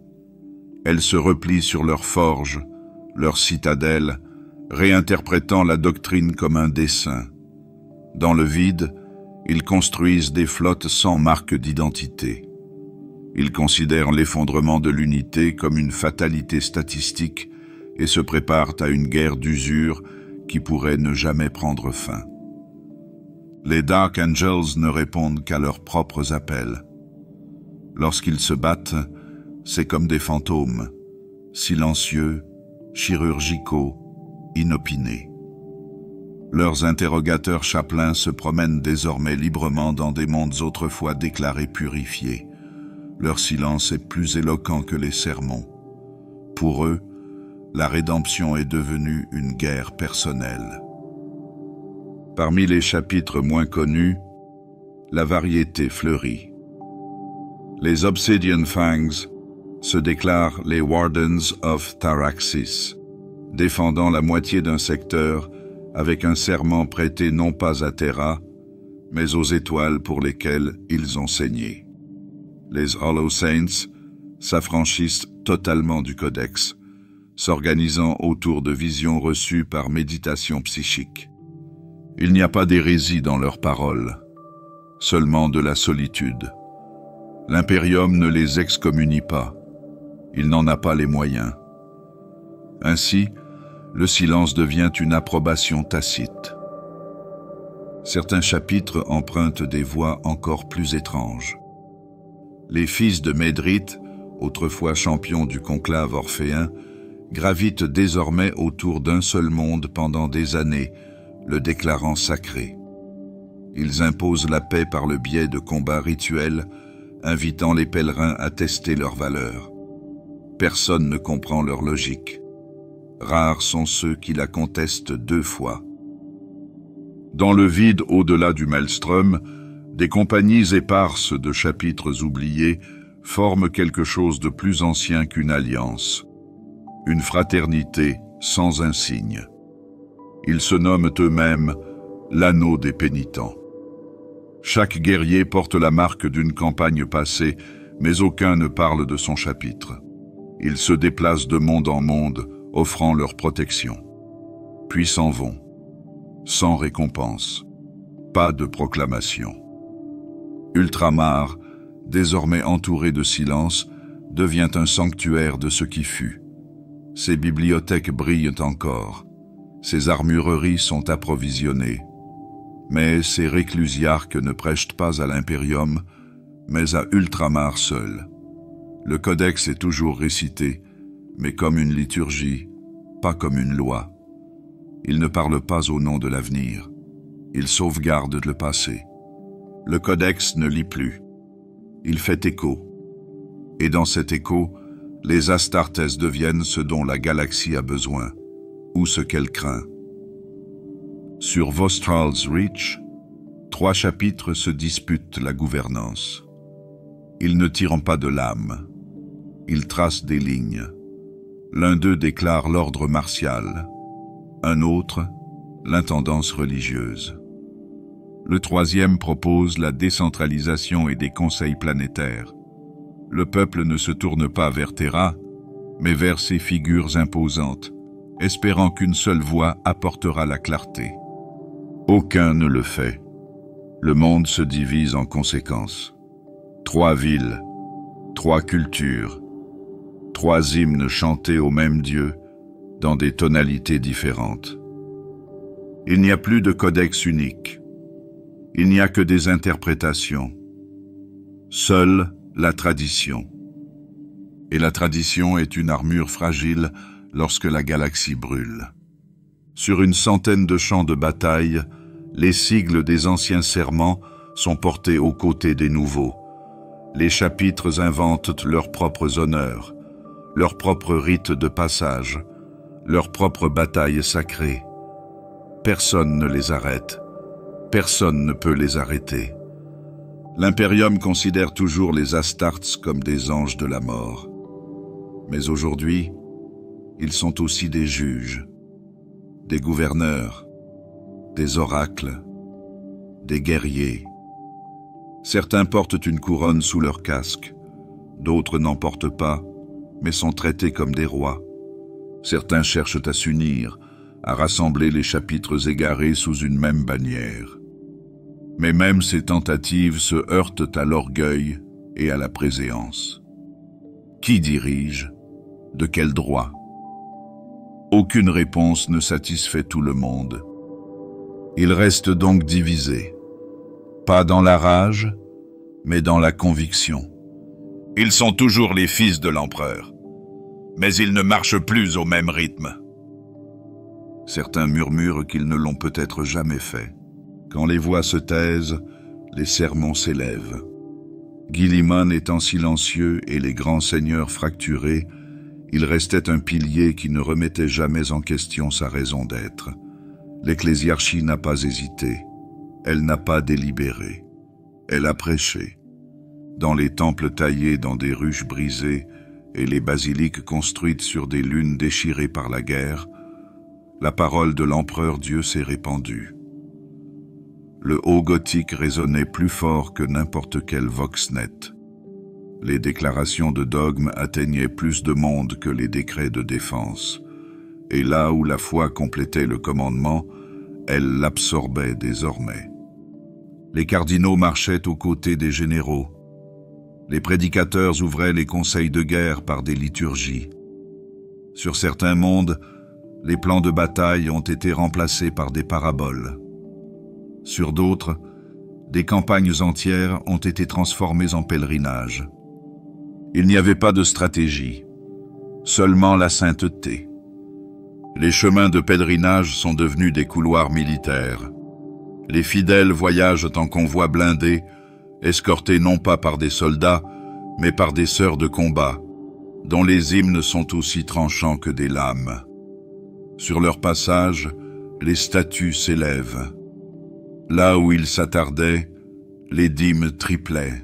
Elles se replient sur leurs forges, leurs citadelles, réinterprétant la doctrine comme un dessein. Dans le vide, ils construisent des flottes sans marque d'identité. Ils considèrent l'effondrement de l'unité comme une fatalité statistique et se préparent à une guerre d'usure qui pourrait ne jamais prendre fin. Les Dark Angels ne répondent qu'à leurs propres appels. Lorsqu'ils se battent, c'est comme des fantômes, silencieux, chirurgicaux, inopinés. Leurs interrogateurs chapelains se promènent désormais librement dans des mondes autrefois déclarés purifiés. Leur silence est plus éloquent que les sermons. Pour eux, la rédemption est devenue une guerre personnelle. Parmi les chapitres moins connus, la variété fleurit. Les Obsidian Fangs se déclarent les Wardens of Taraxis, défendant la moitié d'un secteur avec un serment prêté non pas à Terra, mais aux étoiles pour lesquelles ils ont saigné. Les Hollow Saints s'affranchissent totalement du Codex, s'organisant autour de visions reçues par méditation psychique. Il n'y a pas d'hérésie dans leurs paroles, seulement de la solitude. L'Imperium ne les excommunie pas, il n'en a pas les moyens. Ainsi, le silence devient une approbation tacite. Certains chapitres empruntent des voies encore plus étranges. Les fils de Médrite, autrefois champions du conclave orphéen, gravitent désormais autour d'un seul monde pendant des années, le déclarant sacré. Ils imposent la paix par le biais de combats rituels, invitant les pèlerins à tester leur valeur. Personne ne comprend leur logique. Rares sont ceux qui la contestent deux fois. Dans le vide au-delà du Maelstrom, des compagnies éparses de chapitres oubliés forment quelque chose de plus ancien qu'une alliance. Une fraternité sans insigne. Ils se nomment eux-mêmes l'anneau des pénitents. Chaque guerrier porte la marque d'une campagne passée, mais aucun ne parle de son chapitre. Ils se déplacent de monde en monde, offrant leur protection. Puis s'en vont, sans récompense, pas de proclamation. Ultramar, désormais entouré de silence, devient un sanctuaire de ce qui fut. Ses bibliothèques brillent encore, ses armureries sont approvisionnées, mais ses réclusiarques ne prêchent pas à l'Imperium, mais à Ultramar seul. Le codex est toujours récité, mais comme une liturgie, pas comme une loi. Il ne parle pas au nom de l'avenir, il sauvegarde le passé. Le codex ne lit plus, il fait écho. Et dans cet écho, les Astartes deviennent ce dont la galaxie a besoin, ou ce qu'elle craint. Sur Vostral's Reach, 3 chapitres se disputent la gouvernance. Ils ne tirent pas de l'âme, ils tracent des lignes. L'un d'eux déclare l'ordre martial, un autre, l'intendance religieuse. Le troisième propose la décentralisation et des conseils planétaires. Le peuple ne se tourne pas vers Terra, mais vers ces figures imposantes, espérant qu'une seule voix apportera la clarté. Aucun ne le fait. Le monde se divise en conséquence. 3 villes, 3 cultures, 3 hymnes chantés au même Dieu, dans des tonalités différentes. Il n'y a plus de codex unique. Il n'y a que des interprétations. Seule la tradition. Et la tradition est une armure fragile lorsque la galaxie brûle. Sur une centaine de champs de bataille, les sigles des anciens serments sont portés aux côtés des nouveaux. Les chapitres inventent leurs propres honneurs, leurs propres rites de passage, leurs propres batailles sacrées. Personne ne les arrête. Personne ne peut les arrêter. L'Imperium considère toujours les Astartes comme des anges de la mort. Mais aujourd'hui, ils sont aussi des juges, des gouverneurs, des oracles, des guerriers. Certains portent une couronne sous leur casque, d'autres n'en portent pas, mais sont traités comme des rois. Certains cherchent à s'unir, à rassembler les chapitres égarés sous une même bannière. Mais même ces tentatives se heurtent à l'orgueil et à la préséance. Qui dirige? De quel droit? Aucune réponse ne satisfait tout le monde. Il reste donc divisé, pas dans la rage, mais dans la conviction. Ils sont toujours les fils de l'empereur, mais ils ne marchent plus au même rythme. Certains murmurent qu'ils ne l'ont peut-être jamais fait. Quand les voix se taisent, les sermons s'élèvent. Guilliman étant silencieux et les grands seigneurs fracturés, il restait un pilier qui ne remettait jamais en question sa raison d'être. L'ecclésiarchie n'a pas hésité, elle n'a pas délibéré, elle a prêché. Dans les temples taillés dans des ruches brisées et les basiliques construites sur des lunes déchirées par la guerre, la parole de l'empereur Dieu s'est répandue. Le haut gothique résonnait plus fort que n'importe quel vox-net. Les déclarations de dogme atteignaient plus de monde que les décrets de défense. Et là où la foi complétait le commandement, elle l'absorbait désormais. Les cardinaux marchaient aux côtés des généraux. Les prédicateurs ouvraient les conseils de guerre par des liturgies. Sur certains mondes, les plans de bataille ont été remplacés par des paraboles. Sur d'autres, des campagnes entières ont été transformées en pèlerinage. Il n'y avait pas de stratégie, seulement la sainteté. Les chemins de pèlerinage sont devenus des couloirs militaires. Les fidèles voyagent en convois blindés, escortés non pas par des soldats, mais par des sœurs de combat, dont les hymnes sont aussi tranchants que des lames. Sur leur passage, les statues s'élèvent. Là où ils s'attardaient, les dîmes triplaient.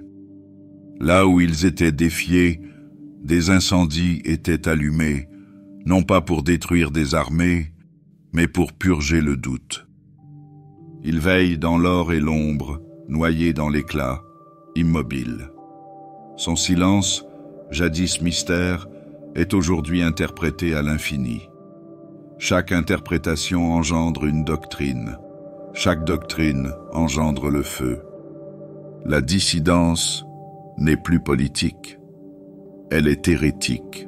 Là où ils étaient défiés, des incendies étaient allumés, non pas pour détruire des armées, mais pour purger le doute. Ils veillent dans l'or et l'ombre, noyés dans l'éclat, immobiles. Son silence, jadis mystère, est aujourd'hui interprété à l'infini. Chaque interprétation engendre une doctrine. Chaque doctrine engendre le feu. La dissidence n'est plus politique. Elle est hérétique.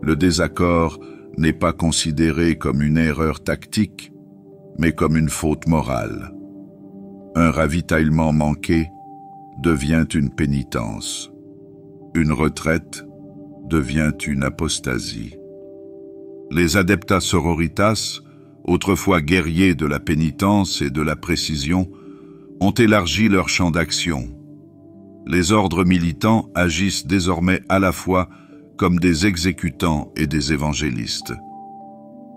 Le désaccord n'est pas considéré comme une erreur tactique, mais comme une faute morale. Un ravitaillement manqué devient une pénitence. Une retraite devient une apostasie. Les adeptas sororitas, autrefois guerriers de la pénitence et de la précision, ont élargi leur champ d'action. Les ordres militants agissent désormais à la fois comme des exécutants et des évangélistes.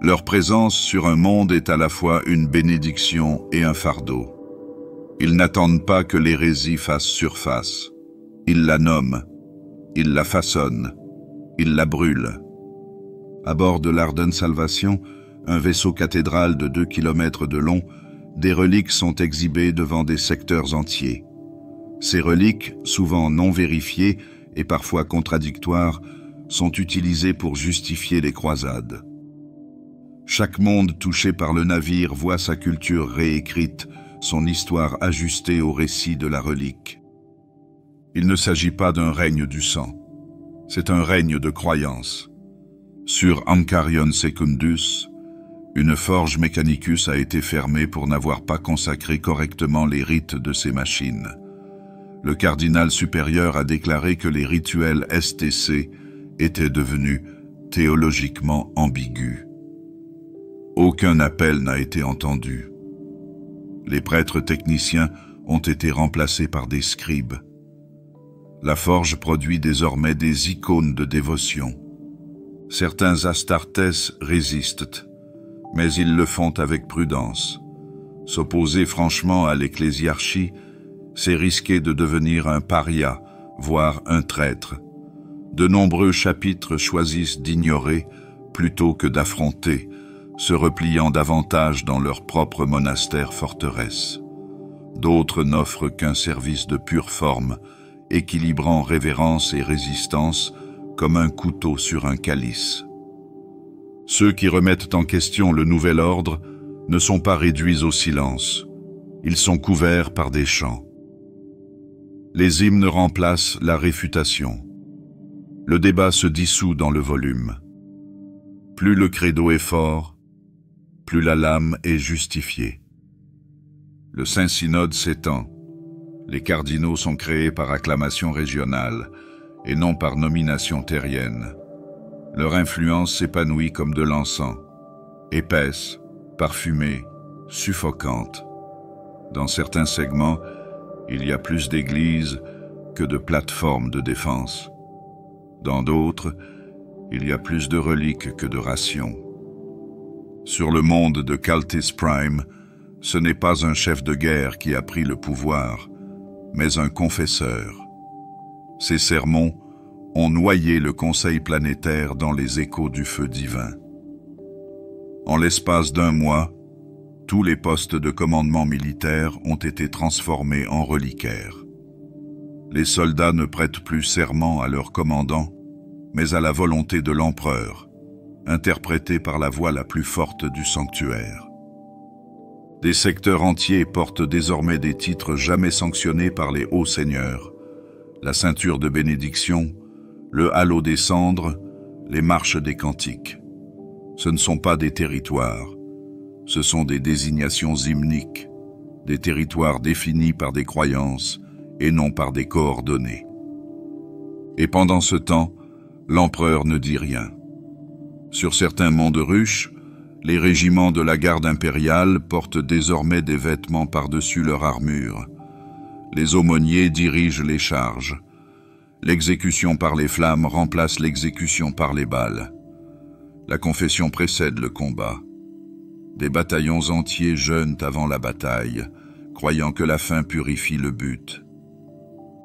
Leur présence sur un monde est à la fois une bénédiction et un fardeau. Ils n'attendent pas que l'hérésie fasse surface. Ils la nomment, ils la façonnent, ils la brûlent. À bord de l'Arden Salvation, un vaisseau cathédral de 2 kilomètres de long, des reliques sont exhibées devant des secteurs entiers. Ces reliques, souvent non vérifiées et parfois contradictoires, sont utilisées pour justifier les croisades. Chaque monde touché par le navire voit sa culture réécrite, son histoire ajustée au récit de la relique. Il ne s'agit pas d'un règne du sang, c'est un règne de croyance. Sur Ancarion Secundus, une forge Mechanicus a été fermée pour n'avoir pas consacré correctement les rites de ces machines. Le cardinal supérieur a déclaré que les rituels STC étaient devenus théologiquement ambigus. Aucun appel n'a été entendu. Les prêtres techniciens ont été remplacés par des scribes. La forge produit désormais des icônes de dévotion. Certains Astartes résistent, mais ils le font avec prudence. S'opposer franchement à l'ecclésiarchie, c'est risquer de devenir un paria, voire un traître. De nombreux chapitres choisissent d'ignorer plutôt que d'affronter, se repliant davantage dans leur propre monastère-forteresse. D'autres n'offrent qu'un service de pure forme, équilibrant révérence et résistance comme un couteau sur un calice. Ceux qui remettent en question le nouvel ordre ne sont pas réduits au silence. Ils sont couverts par des chants. Les hymnes remplacent la réfutation. Le débat se dissout dans le volume. Plus le credo est fort, plus la lame est justifiée. Le Saint-Synode s'étend. Les cardinaux sont créés par acclamation régionale et non par nomination terrienne. Leur influence s'épanouit comme de l'encens, épaisse, parfumée, suffocante. Dans certains segments, il y a plus d'églises que de plateformes de défense. Dans d'autres, il y a plus de reliques que de rations. Sur le monde de Caltis Prime, ce n'est pas un chef de guerre qui a pris le pouvoir, mais un confesseur. Ses sermons ont noyé le conseil planétaire dans les échos du feu divin. En l'espace d'un mois, tous les postes de commandement militaire ont été transformés en reliquaires. Les soldats ne prêtent plus serment à leur commandant, mais à la volonté de l'empereur, interprétée par la voix la plus forte du sanctuaire. Des secteurs entiers portent désormais des titres jamais sanctionnés par les hauts seigneurs, la ceinture de bénédiction, le halo des cendres, les marches des cantiques. Ce ne sont pas des territoires, ce sont des désignations hymniques, des territoires définis par des croyances et non par des coordonnées. Et pendant ce temps, l'empereur ne dit rien. Sur certains monts de ruches, les régiments de la garde impériale portent désormais des vêtements par-dessus leur armure. Les aumôniers dirigent les charges. L'exécution par les flammes remplace l'exécution par les balles. La confession précède le combat. Des bataillons entiers jeûnent avant la bataille, croyant que la faim purifie le but.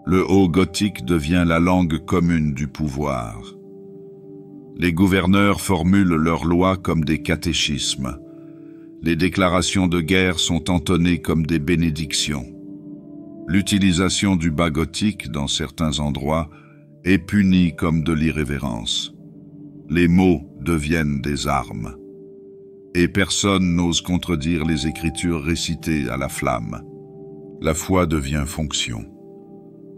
Le haut gothique devient la langue commune du pouvoir. Les gouverneurs formulent leurs lois comme des catéchismes. Les déclarations de guerre sont entonnées comme des bénédictions. L'utilisation du bas gothique dans certains endroits est punie comme de l'irrévérence. Les mots deviennent des armes. Et personne n'ose contredire les écritures récitées à la flamme. La foi devient fonction.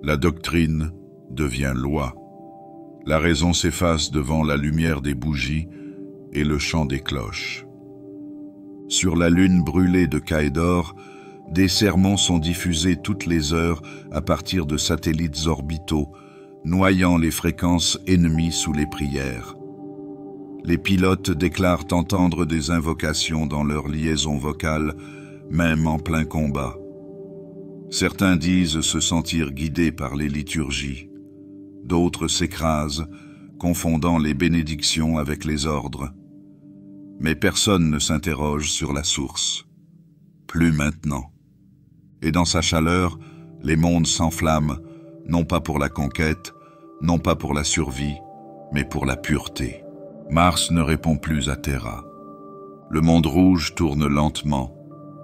La doctrine devient loi. La raison s'efface devant la lumière des bougies et le chant des cloches. Sur la lune brûlée de Caïdor, des sermons sont diffusés toutes les heures à partir de satellites orbitaux, noyant les fréquences ennemies sous les prières. Les pilotes déclarent entendre des invocations dans leur liaison vocale, même en plein combat. Certains disent se sentir guidés par les liturgies. D'autres s'écrasent, confondant les bénédictions avec les ordres. Mais personne ne s'interroge sur la source. Plus maintenant. Et dans sa chaleur, les mondes s'enflamment, non pas pour la conquête, non pas pour la survie, mais pour la pureté. Mars ne répond plus à Terra. Le monde rouge tourne lentement,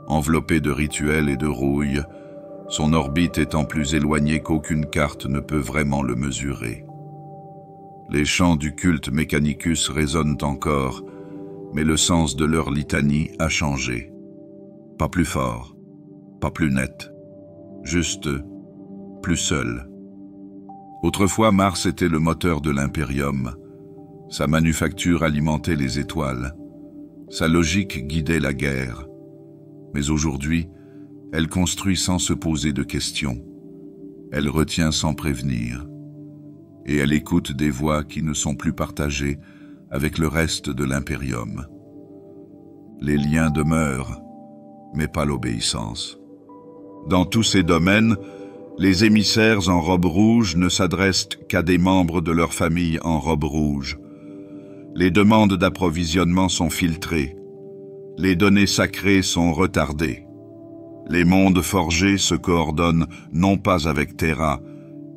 enveloppé de rituels et de rouilles, son orbite étant plus éloignée qu'aucune carte ne peut vraiment le mesurer. Les chants du culte Mechanicus résonnent encore, mais le sens de leur litanie a changé. Pas plus fort, pas plus net, juste plus seul. Autrefois, Mars était le moteur de l'Imperium. Sa manufacture alimentait les étoiles. Sa logique guidait la guerre. Mais aujourd'hui, elle construit sans se poser de questions. Elle retient sans prévenir. Et elle écoute des voix qui ne sont plus partagées avec le reste de l'Imperium. Les liens demeurent, mais pas l'obéissance. Dans tous ces domaines, les émissaires en robe rouge ne s'adressent qu'à des membres de leur famille en robe rouge. Les demandes d'approvisionnement sont filtrées. Les données sacrées sont retardées. Les mondes forgés se coordonnent non pas avec Terra,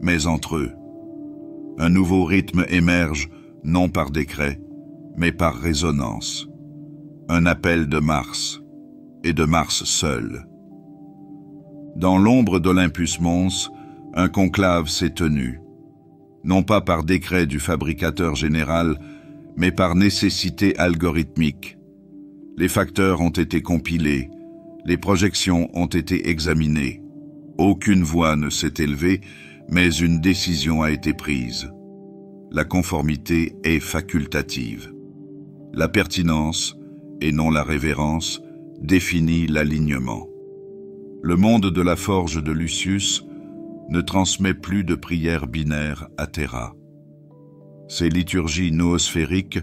mais entre eux. Un nouveau rythme émerge, non par décret, mais par résonance. Un appel de Mars, et de Mars seul. Dans l'ombre d'Olympus Mons, un conclave s'est tenu, non pas par décret du fabricateur général, mais par nécessité algorithmique. Les facteurs ont été compilés, les projections ont été examinées. Aucune voix ne s'est élevée, mais une décision a été prise. La conformité est facultative. La pertinence, et non la révérence, définit l'alignement. Le monde de la forge de Lucius ne transmet plus de prières binaires à Terra. Ces liturgies noosphériques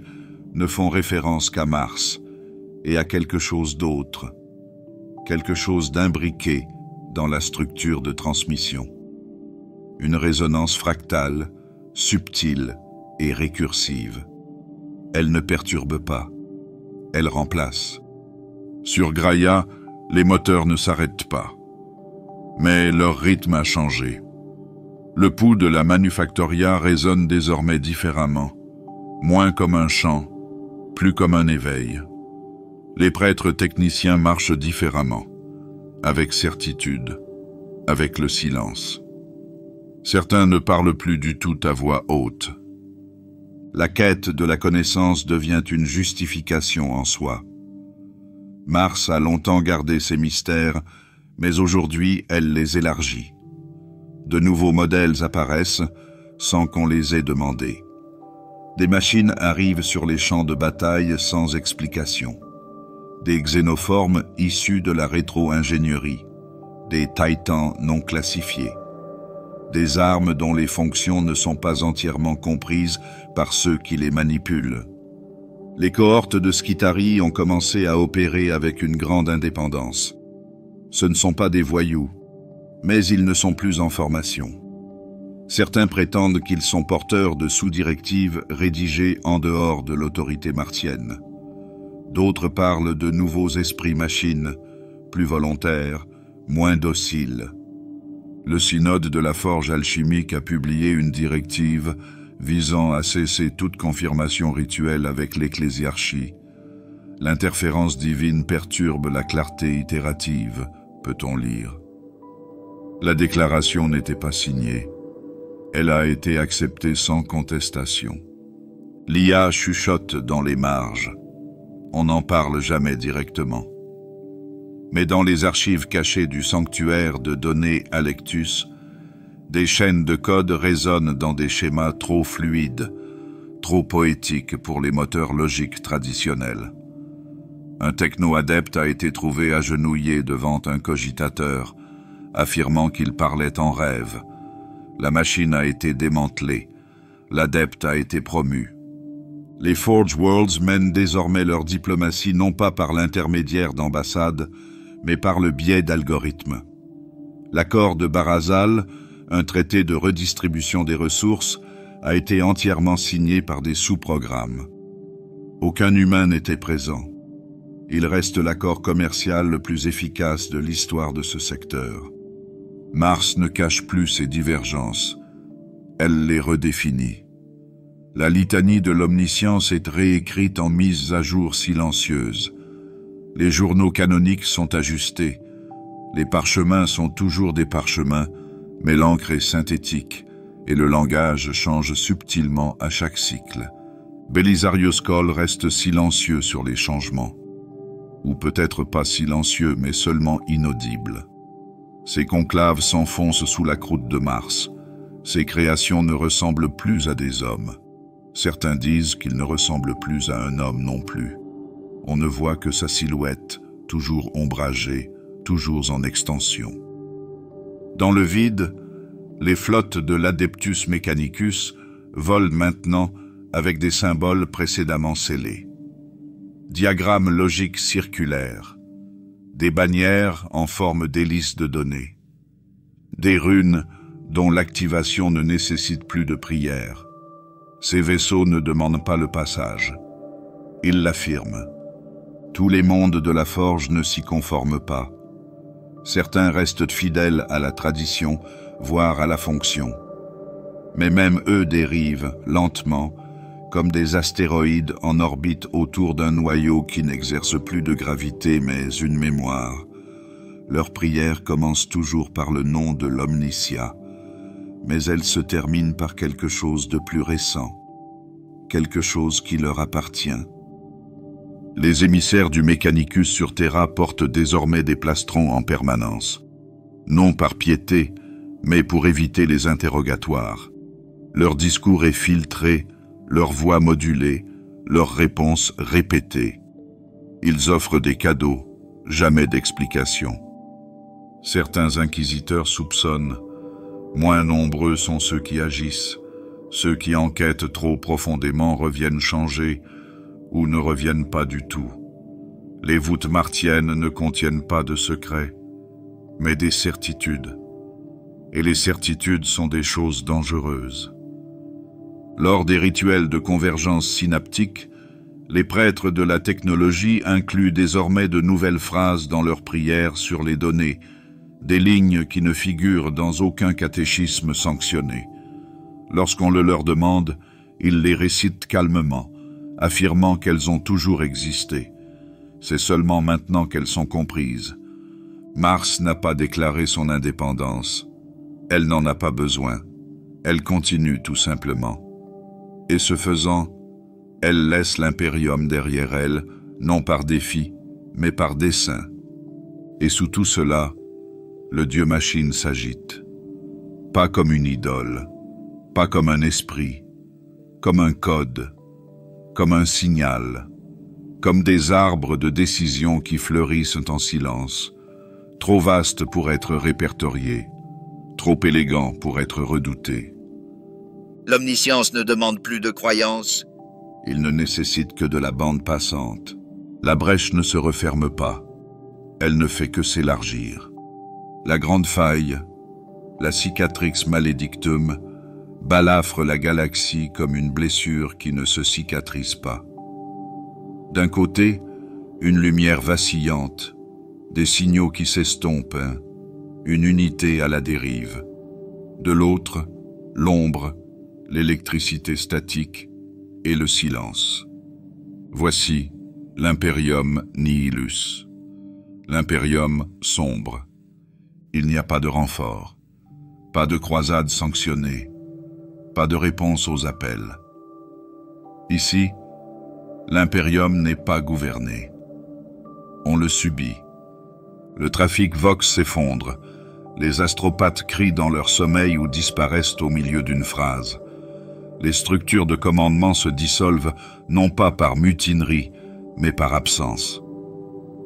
ne font référence qu'à Mars et à quelque chose d'autre, quelque chose d'imbriqué dans la structure de transmission. Une résonance fractale, subtile et récursive. Elle ne perturbe pas, elle remplace. Sur Graia, les moteurs ne s'arrêtent pas. Mais leur rythme a changé. Le pouls de la Manufactoria résonne désormais différemment, moins comme un chant, plus comme un éveil. Les prêtres techniciens marchent différemment, avec certitude, avec le silence. Certains ne parlent plus du tout à voix haute. La quête de la connaissance devient une justification en soi. Mars a longtemps gardé ses mystères, mais aujourd'hui elle les élargit. De nouveaux modèles apparaissent sans qu'on les ait demandés. Des machines arrivent sur les champs de bataille sans explication. Des xénoformes issus de la rétro-ingénierie, des titans non classifiés, des armes dont les fonctions ne sont pas entièrement comprises par ceux qui les manipulent. Les cohortes de Skitarii ont commencé à opérer avec une grande indépendance. Ce ne sont pas des voyous, mais ils ne sont plus en formation. Certains prétendent qu'ils sont porteurs de sous-directives rédigées en dehors de l'autorité martienne. D'autres parlent de nouveaux esprits-machines, plus volontaires, moins dociles. Le synode de la forge alchimique a publié une directive visant à cesser toute confirmation rituelle avec l'ecclésiarchie. L'interférence divine perturbe la clarté itérative, peut-on lire. La déclaration n'était pas signée. Elle a été acceptée sans contestation. L'IA chuchote dans les marges. On n'en parle jamais directement. Mais dans les archives cachées du sanctuaire de données Alectus, des chaînes de code résonnent dans des schémas trop fluides, trop poétiques pour les moteurs logiques traditionnels. Un techno-adepte a été trouvé agenouillé devant un cogitateur, affirmant qu'il parlait en rêve. La machine a été démantelée. L'adepte a été promu. Les Forge Worlds mènent désormais leur diplomatie non pas par l'intermédiaire d'ambassades, mais par le biais d'algorithmes. L'accord de Barazal, un traité de redistribution des ressources, a été entièrement signé par des sous-programmes. Aucun humain n'était présent. Il reste l'accord commercial le plus efficace de l'histoire de ce secteur. Mars ne cache plus ses divergences. Elle les redéfinit. La litanie de l'omniscience est réécrite en mises à jour silencieuses. Les journaux canoniques sont ajustés. Les parchemins sont toujours des parchemins, mais l'encre est synthétique et le langage change subtilement à chaque cycle. Belisarius Cawl reste silencieux sur les changements. Ou peut-être pas silencieux, mais seulement inaudible. Ses conclaves s'enfoncent sous la croûte de Mars. Ses créations ne ressemblent plus à des hommes. Certains disent qu'il ne ressemble plus à un homme non plus. On ne voit que sa silhouette, toujours ombragée, toujours en extension. Dans le vide, les flottes de l'Adeptus Mechanicus volent maintenant avec des symboles précédemment scellés. Diagrammes logiques circulaires, des bannières en forme d'hélice de données, des runes dont l'activation ne nécessite plus de prière. Ces vaisseaux ne demandent pas le passage. Ils l'affirment. Tous les mondes de la forge ne s'y conforment pas. Certains restent fidèles à la tradition, voire à la fonction. Mais même eux dérivent, lentement, comme des astéroïdes en orbite autour d'un noyau qui n'exerce plus de gravité mais une mémoire. Leur prière commence toujours par le nom de l'Omnitia, mais elle se termine par quelque chose de plus récent, quelque chose qui leur appartient. Les émissaires du Mechanicus sur Terra portent désormais des plastrons en permanence, non par piété, mais pour éviter les interrogatoires. Leur discours est filtré, leur voix modulée, leurs réponses répétées. Ils offrent des cadeaux, jamais d'explication. Certains inquisiteurs soupçonnent. Moins nombreux sont ceux qui agissent. Ceux qui enquêtent trop profondément reviennent changer ou ne reviennent pas du tout. Les voûtes martiennes ne contiennent pas de secrets, mais des certitudes. Et les certitudes sont des choses dangereuses. Lors des rituels de convergence synaptique, les prêtres de la technologie incluent désormais de nouvelles phrases dans leurs prières sur les données, des lignes qui ne figurent dans aucun catéchisme sanctionné. Lorsqu'on le leur demande, ils les récitent calmement, affirmant qu'elles ont toujours existé. C'est seulement maintenant qu'elles sont comprises. Mars n'a pas déclaré son indépendance. Elle n'en a pas besoin. Elle continue tout simplement. Et ce faisant, elle laisse l'impérium derrière elle, non par défi, mais par dessein. Et sous tout cela, le dieu-machine s'agite. Pas comme une idole, pas comme un esprit, comme un code, comme un signal, comme des arbres de décision qui fleurissent en silence, trop vastes pour être répertoriés, trop élégants pour être redoutés. L'omniscience ne demande plus de croyance. Il ne nécessite que de la bande passante. La brèche ne se referme pas. Elle ne fait que s'élargir. La grande faille, la cicatrix maledictum, balafre la galaxie comme une blessure qui ne se cicatrise pas. D'un côté, une lumière vacillante, des signaux qui s'estompent, une unité à la dérive. De l'autre, l'ombre, l'électricité statique et le silence. Voici l'Imperium Nihilus, l'Imperium sombre. Il n'y a pas de renfort, pas de croisade sanctionnée, pas de réponse aux appels. Ici, l'Imperium n'est pas gouverné. On le subit. Le trafic Vox s'effondre. Les astropathes crient dans leur sommeil ou disparaissent au milieu d'une phrase. Les structures de commandement se dissolvent non pas par mutinerie, mais par absence.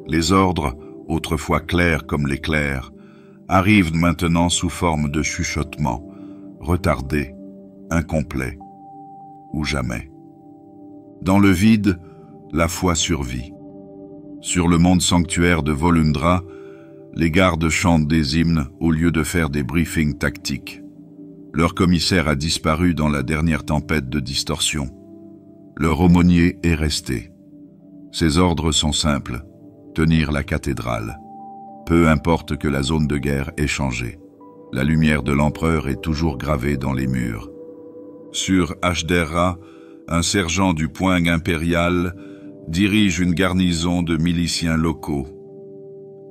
Les ordres, autrefois clairs comme l'éclair, arrivent maintenant sous forme de chuchotements, retardés, incomplets, ou jamais. Dans le vide, la foi survit. Sur le monde sanctuaire de Volundra, les gardes chantent des hymnes au lieu de faire des briefings tactiques. Leur commissaire a disparu dans la dernière tempête de distorsion. Leur aumônier est resté. Ses ordres sont simples, tenir la cathédrale. Peu importe que la zone de guerre ait changé. La lumière de l'empereur est toujours gravée dans les murs. Sur Ashderra, un sergent du poing impérial dirige une garnison de miliciens locaux.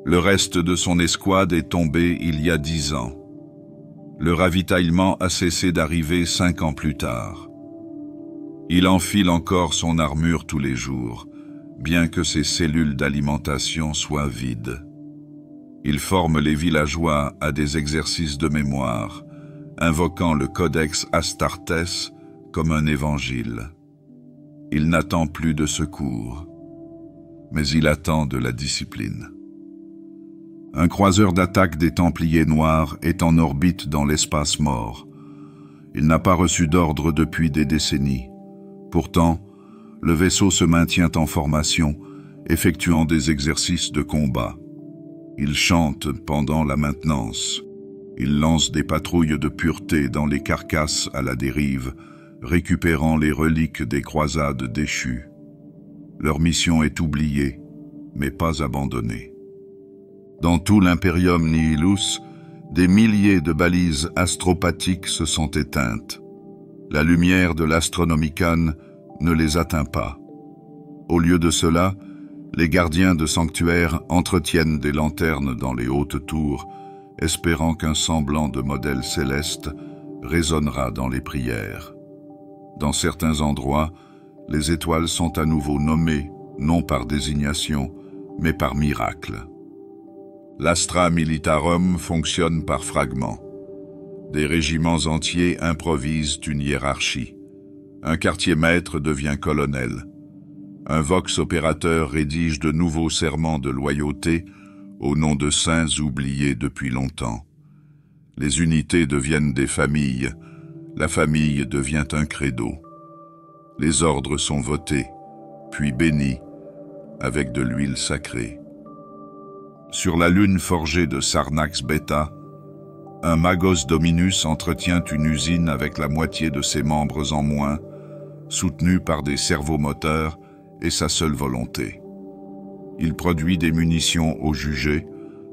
Le reste de son escouade est tombé il y a 10 ans. Le ravitaillement a cessé d'arriver 5 ans plus tard. Il enfile encore son armure tous les jours, bien que ses cellules d'alimentation soient vides. Il forme les villageois à des exercices de mémoire, invoquant le codex Astartes comme un évangile. Il n'attend plus de secours, mais il attend de la discipline. Un croiseur d'attaque des Templiers Noirs est en orbite dans l'espace mort. Il n'a pas reçu d'ordre depuis des décennies. Pourtant, le vaisseau se maintient en formation, effectuant des exercices de combat. Il chante pendant la maintenance. Il lance des patrouilles de pureté dans les carcasses à la dérive, récupérant les reliques des croisades déchues. Leur mission est oubliée, mais pas abandonnée. Dans tout l'Imperium Nihilus, des milliers de balises astropathiques se sont éteintes. La lumière de l'Astronomicon ne les atteint pas. Au lieu de cela, les gardiens de sanctuaires entretiennent des lanternes dans les hautes tours, espérant qu'un semblant de modèle céleste résonnera dans les prières. Dans certains endroits, les étoiles sont à nouveau nommées, non par désignation, mais par miracle. L'Astra Militarum fonctionne par fragments. Des régiments entiers improvisent une hiérarchie. Un quartier-maître devient colonel. Un vox opérateur rédige de nouveaux serments de loyauté au nom de saints oubliés depuis longtemps. Les unités deviennent des familles. La famille devient un credo. Les ordres sont votés, puis bénis, avec de l'huile sacrée. Sur la lune forgée de Sarnax Beta, un Magos Dominus entretient une usine avec la moitié de ses membres en moins, soutenu par des servomoteurs et sa seule volonté. Il produit des munitions au jugé,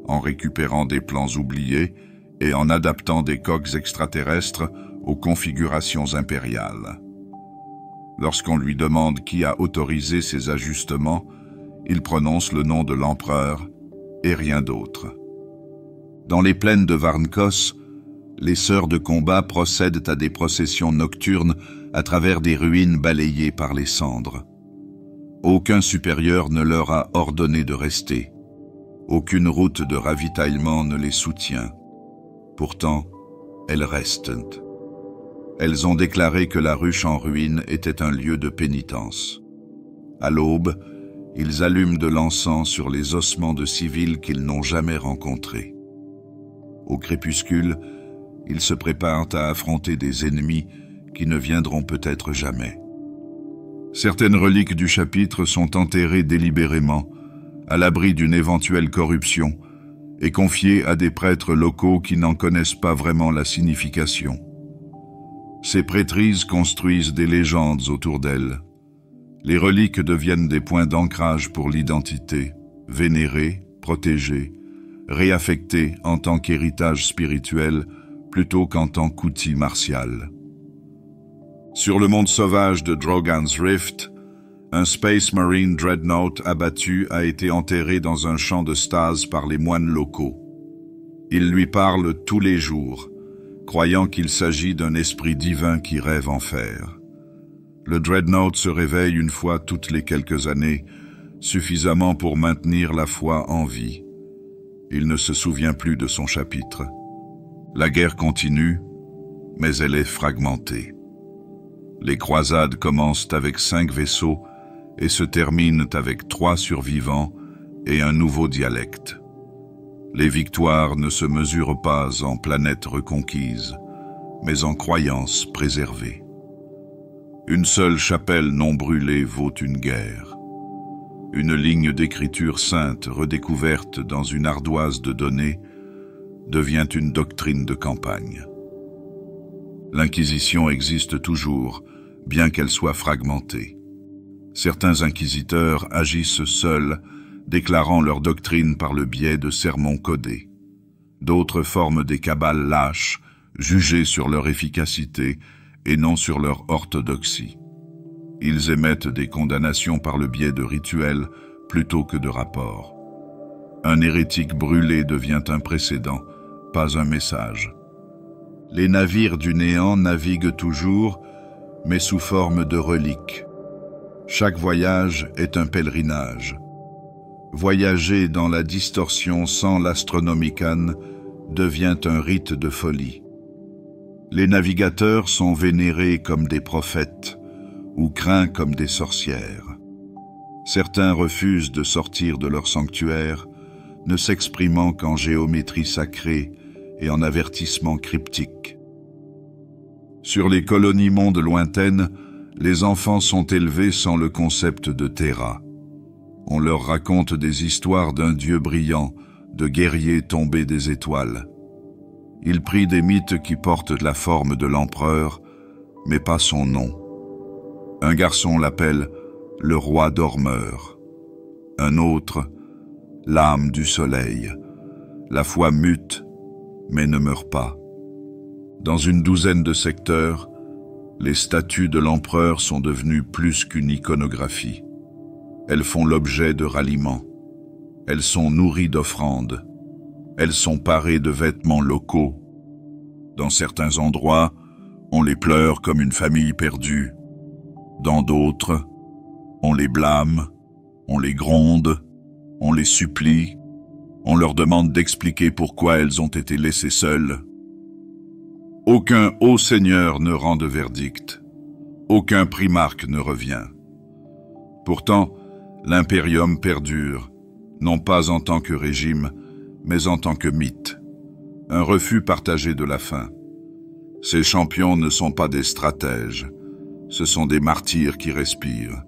en récupérant des plans oubliés et en adaptant des coques extraterrestres aux configurations impériales. Lorsqu'on lui demande qui a autorisé ces ajustements, il prononce le nom de l'empereur et rien d'autre. Dans les plaines de Varnkos, les sœurs de combat procèdent à des processions nocturnes à travers des ruines balayées par les cendres. Aucun supérieur ne leur a ordonné de rester. Aucune route de ravitaillement ne les soutient. Pourtant, elles restent. Elles ont déclaré que la ruche en ruine était un lieu de pénitence. À l'aube, ils allument de l'encens sur les ossements de civils qu'ils n'ont jamais rencontrés. Au crépuscule, ils se préparent à affronter des ennemis qui ne viendront peut-être jamais. Certaines reliques du chapitre sont enterrées délibérément, à l'abri d'une éventuelle corruption, et confiées à des prêtres locaux qui n'en connaissent pas vraiment la signification. Ces prêtrises construisent des légendes autour d'elles. Les reliques deviennent des points d'ancrage pour l'identité, vénérées, protégées, réaffectées en tant qu'héritage spirituel plutôt qu'en tant qu'outil martial. Sur le monde sauvage de Drogan's Rift, un Space Marine Dreadnought abattu a été enterré dans un champ de stase par les moines locaux. Ils lui parlent tous les jours, croyant qu'il s'agit d'un esprit divin qui rêve enfer. Le Dreadnought se réveille une fois toutes les quelques années, suffisamment pour maintenir la foi en vie. Il ne se souvient plus de son chapitre. La guerre continue, mais elle est fragmentée. Les croisades commencent avec 5 vaisseaux et se terminent avec 3 survivants et un nouveau dialecte. Les victoires ne se mesurent pas en planètes reconquises, mais en croyances préservées. Une seule chapelle non brûlée vaut une guerre. Une ligne d'écriture sainte redécouverte dans une ardoise de données devient une doctrine de campagne. L'Inquisition existe toujours, bien qu'elle soit fragmentée. Certains inquisiteurs agissent seuls, déclarant leur doctrine par le biais de sermons codés. D'autres forment des cabales lâches, jugées sur leur efficacité et non sur leur orthodoxie. Ils émettent des condamnations par le biais de rituels plutôt que de rapports. Un hérétique brûlé devient un précédent, pas un message. Les navires du néant naviguent toujours, mais sous forme de reliques. Chaque voyage est un pèlerinage. Voyager dans la distorsion sans l'Astronomicon devient un rite de folie. Les navigateurs sont vénérés comme des prophètes ou craints comme des sorcières. Certains refusent de sortir de leur sanctuaire, ne s'exprimant qu'en géométrie sacrée et en avertissements cryptiques. Sur les colonies mondes lointaines, les enfants sont élevés sans le concept de Terra. On leur raconte des histoires d'un dieu brillant, de guerriers tombés des étoiles. Ils prient des mythes qui portent la forme de l'empereur, mais pas son nom. Un garçon l'appelle le roi dormeur. Un autre, l'âme du soleil. La foi mute, mais ne meurt pas. Dans une douzaine de secteurs, les statues de l'empereur sont devenues plus qu'une iconographie. Elles font l'objet de ralliements. Elles sont nourries d'offrandes. Elles sont parées de vêtements locaux. Dans certains endroits, on les pleure comme une famille perdue. Dans d'autres, on les blâme, on les gronde, on les supplie, on leur demande d'expliquer pourquoi elles ont été laissées seules. Aucun haut seigneur ne rend de verdict. Aucun primarque ne revient. Pourtant, l'impérium perdure, non pas en tant que régime, mais en tant que mythe. Un refus partagé de la fin. Ces champions ne sont pas des stratèges, ce sont des martyrs qui respirent.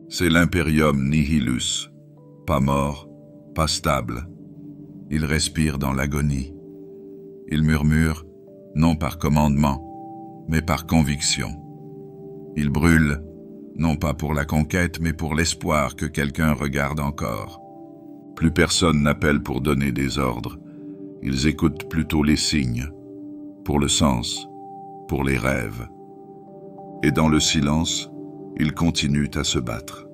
C'est l'impérium nihilus, pas mort, pas stable. Il respire dans l'agonie. Il murmure, non par commandement, mais par conviction. Il brûle, non pas pour la conquête, mais pour l'espoir que quelqu'un regarde encore. Plus personne n'appelle pour donner des ordres. Ils écoutent plutôt les signes, pour le sens, pour les rêves. Et dans le silence, ils continuent à se battre.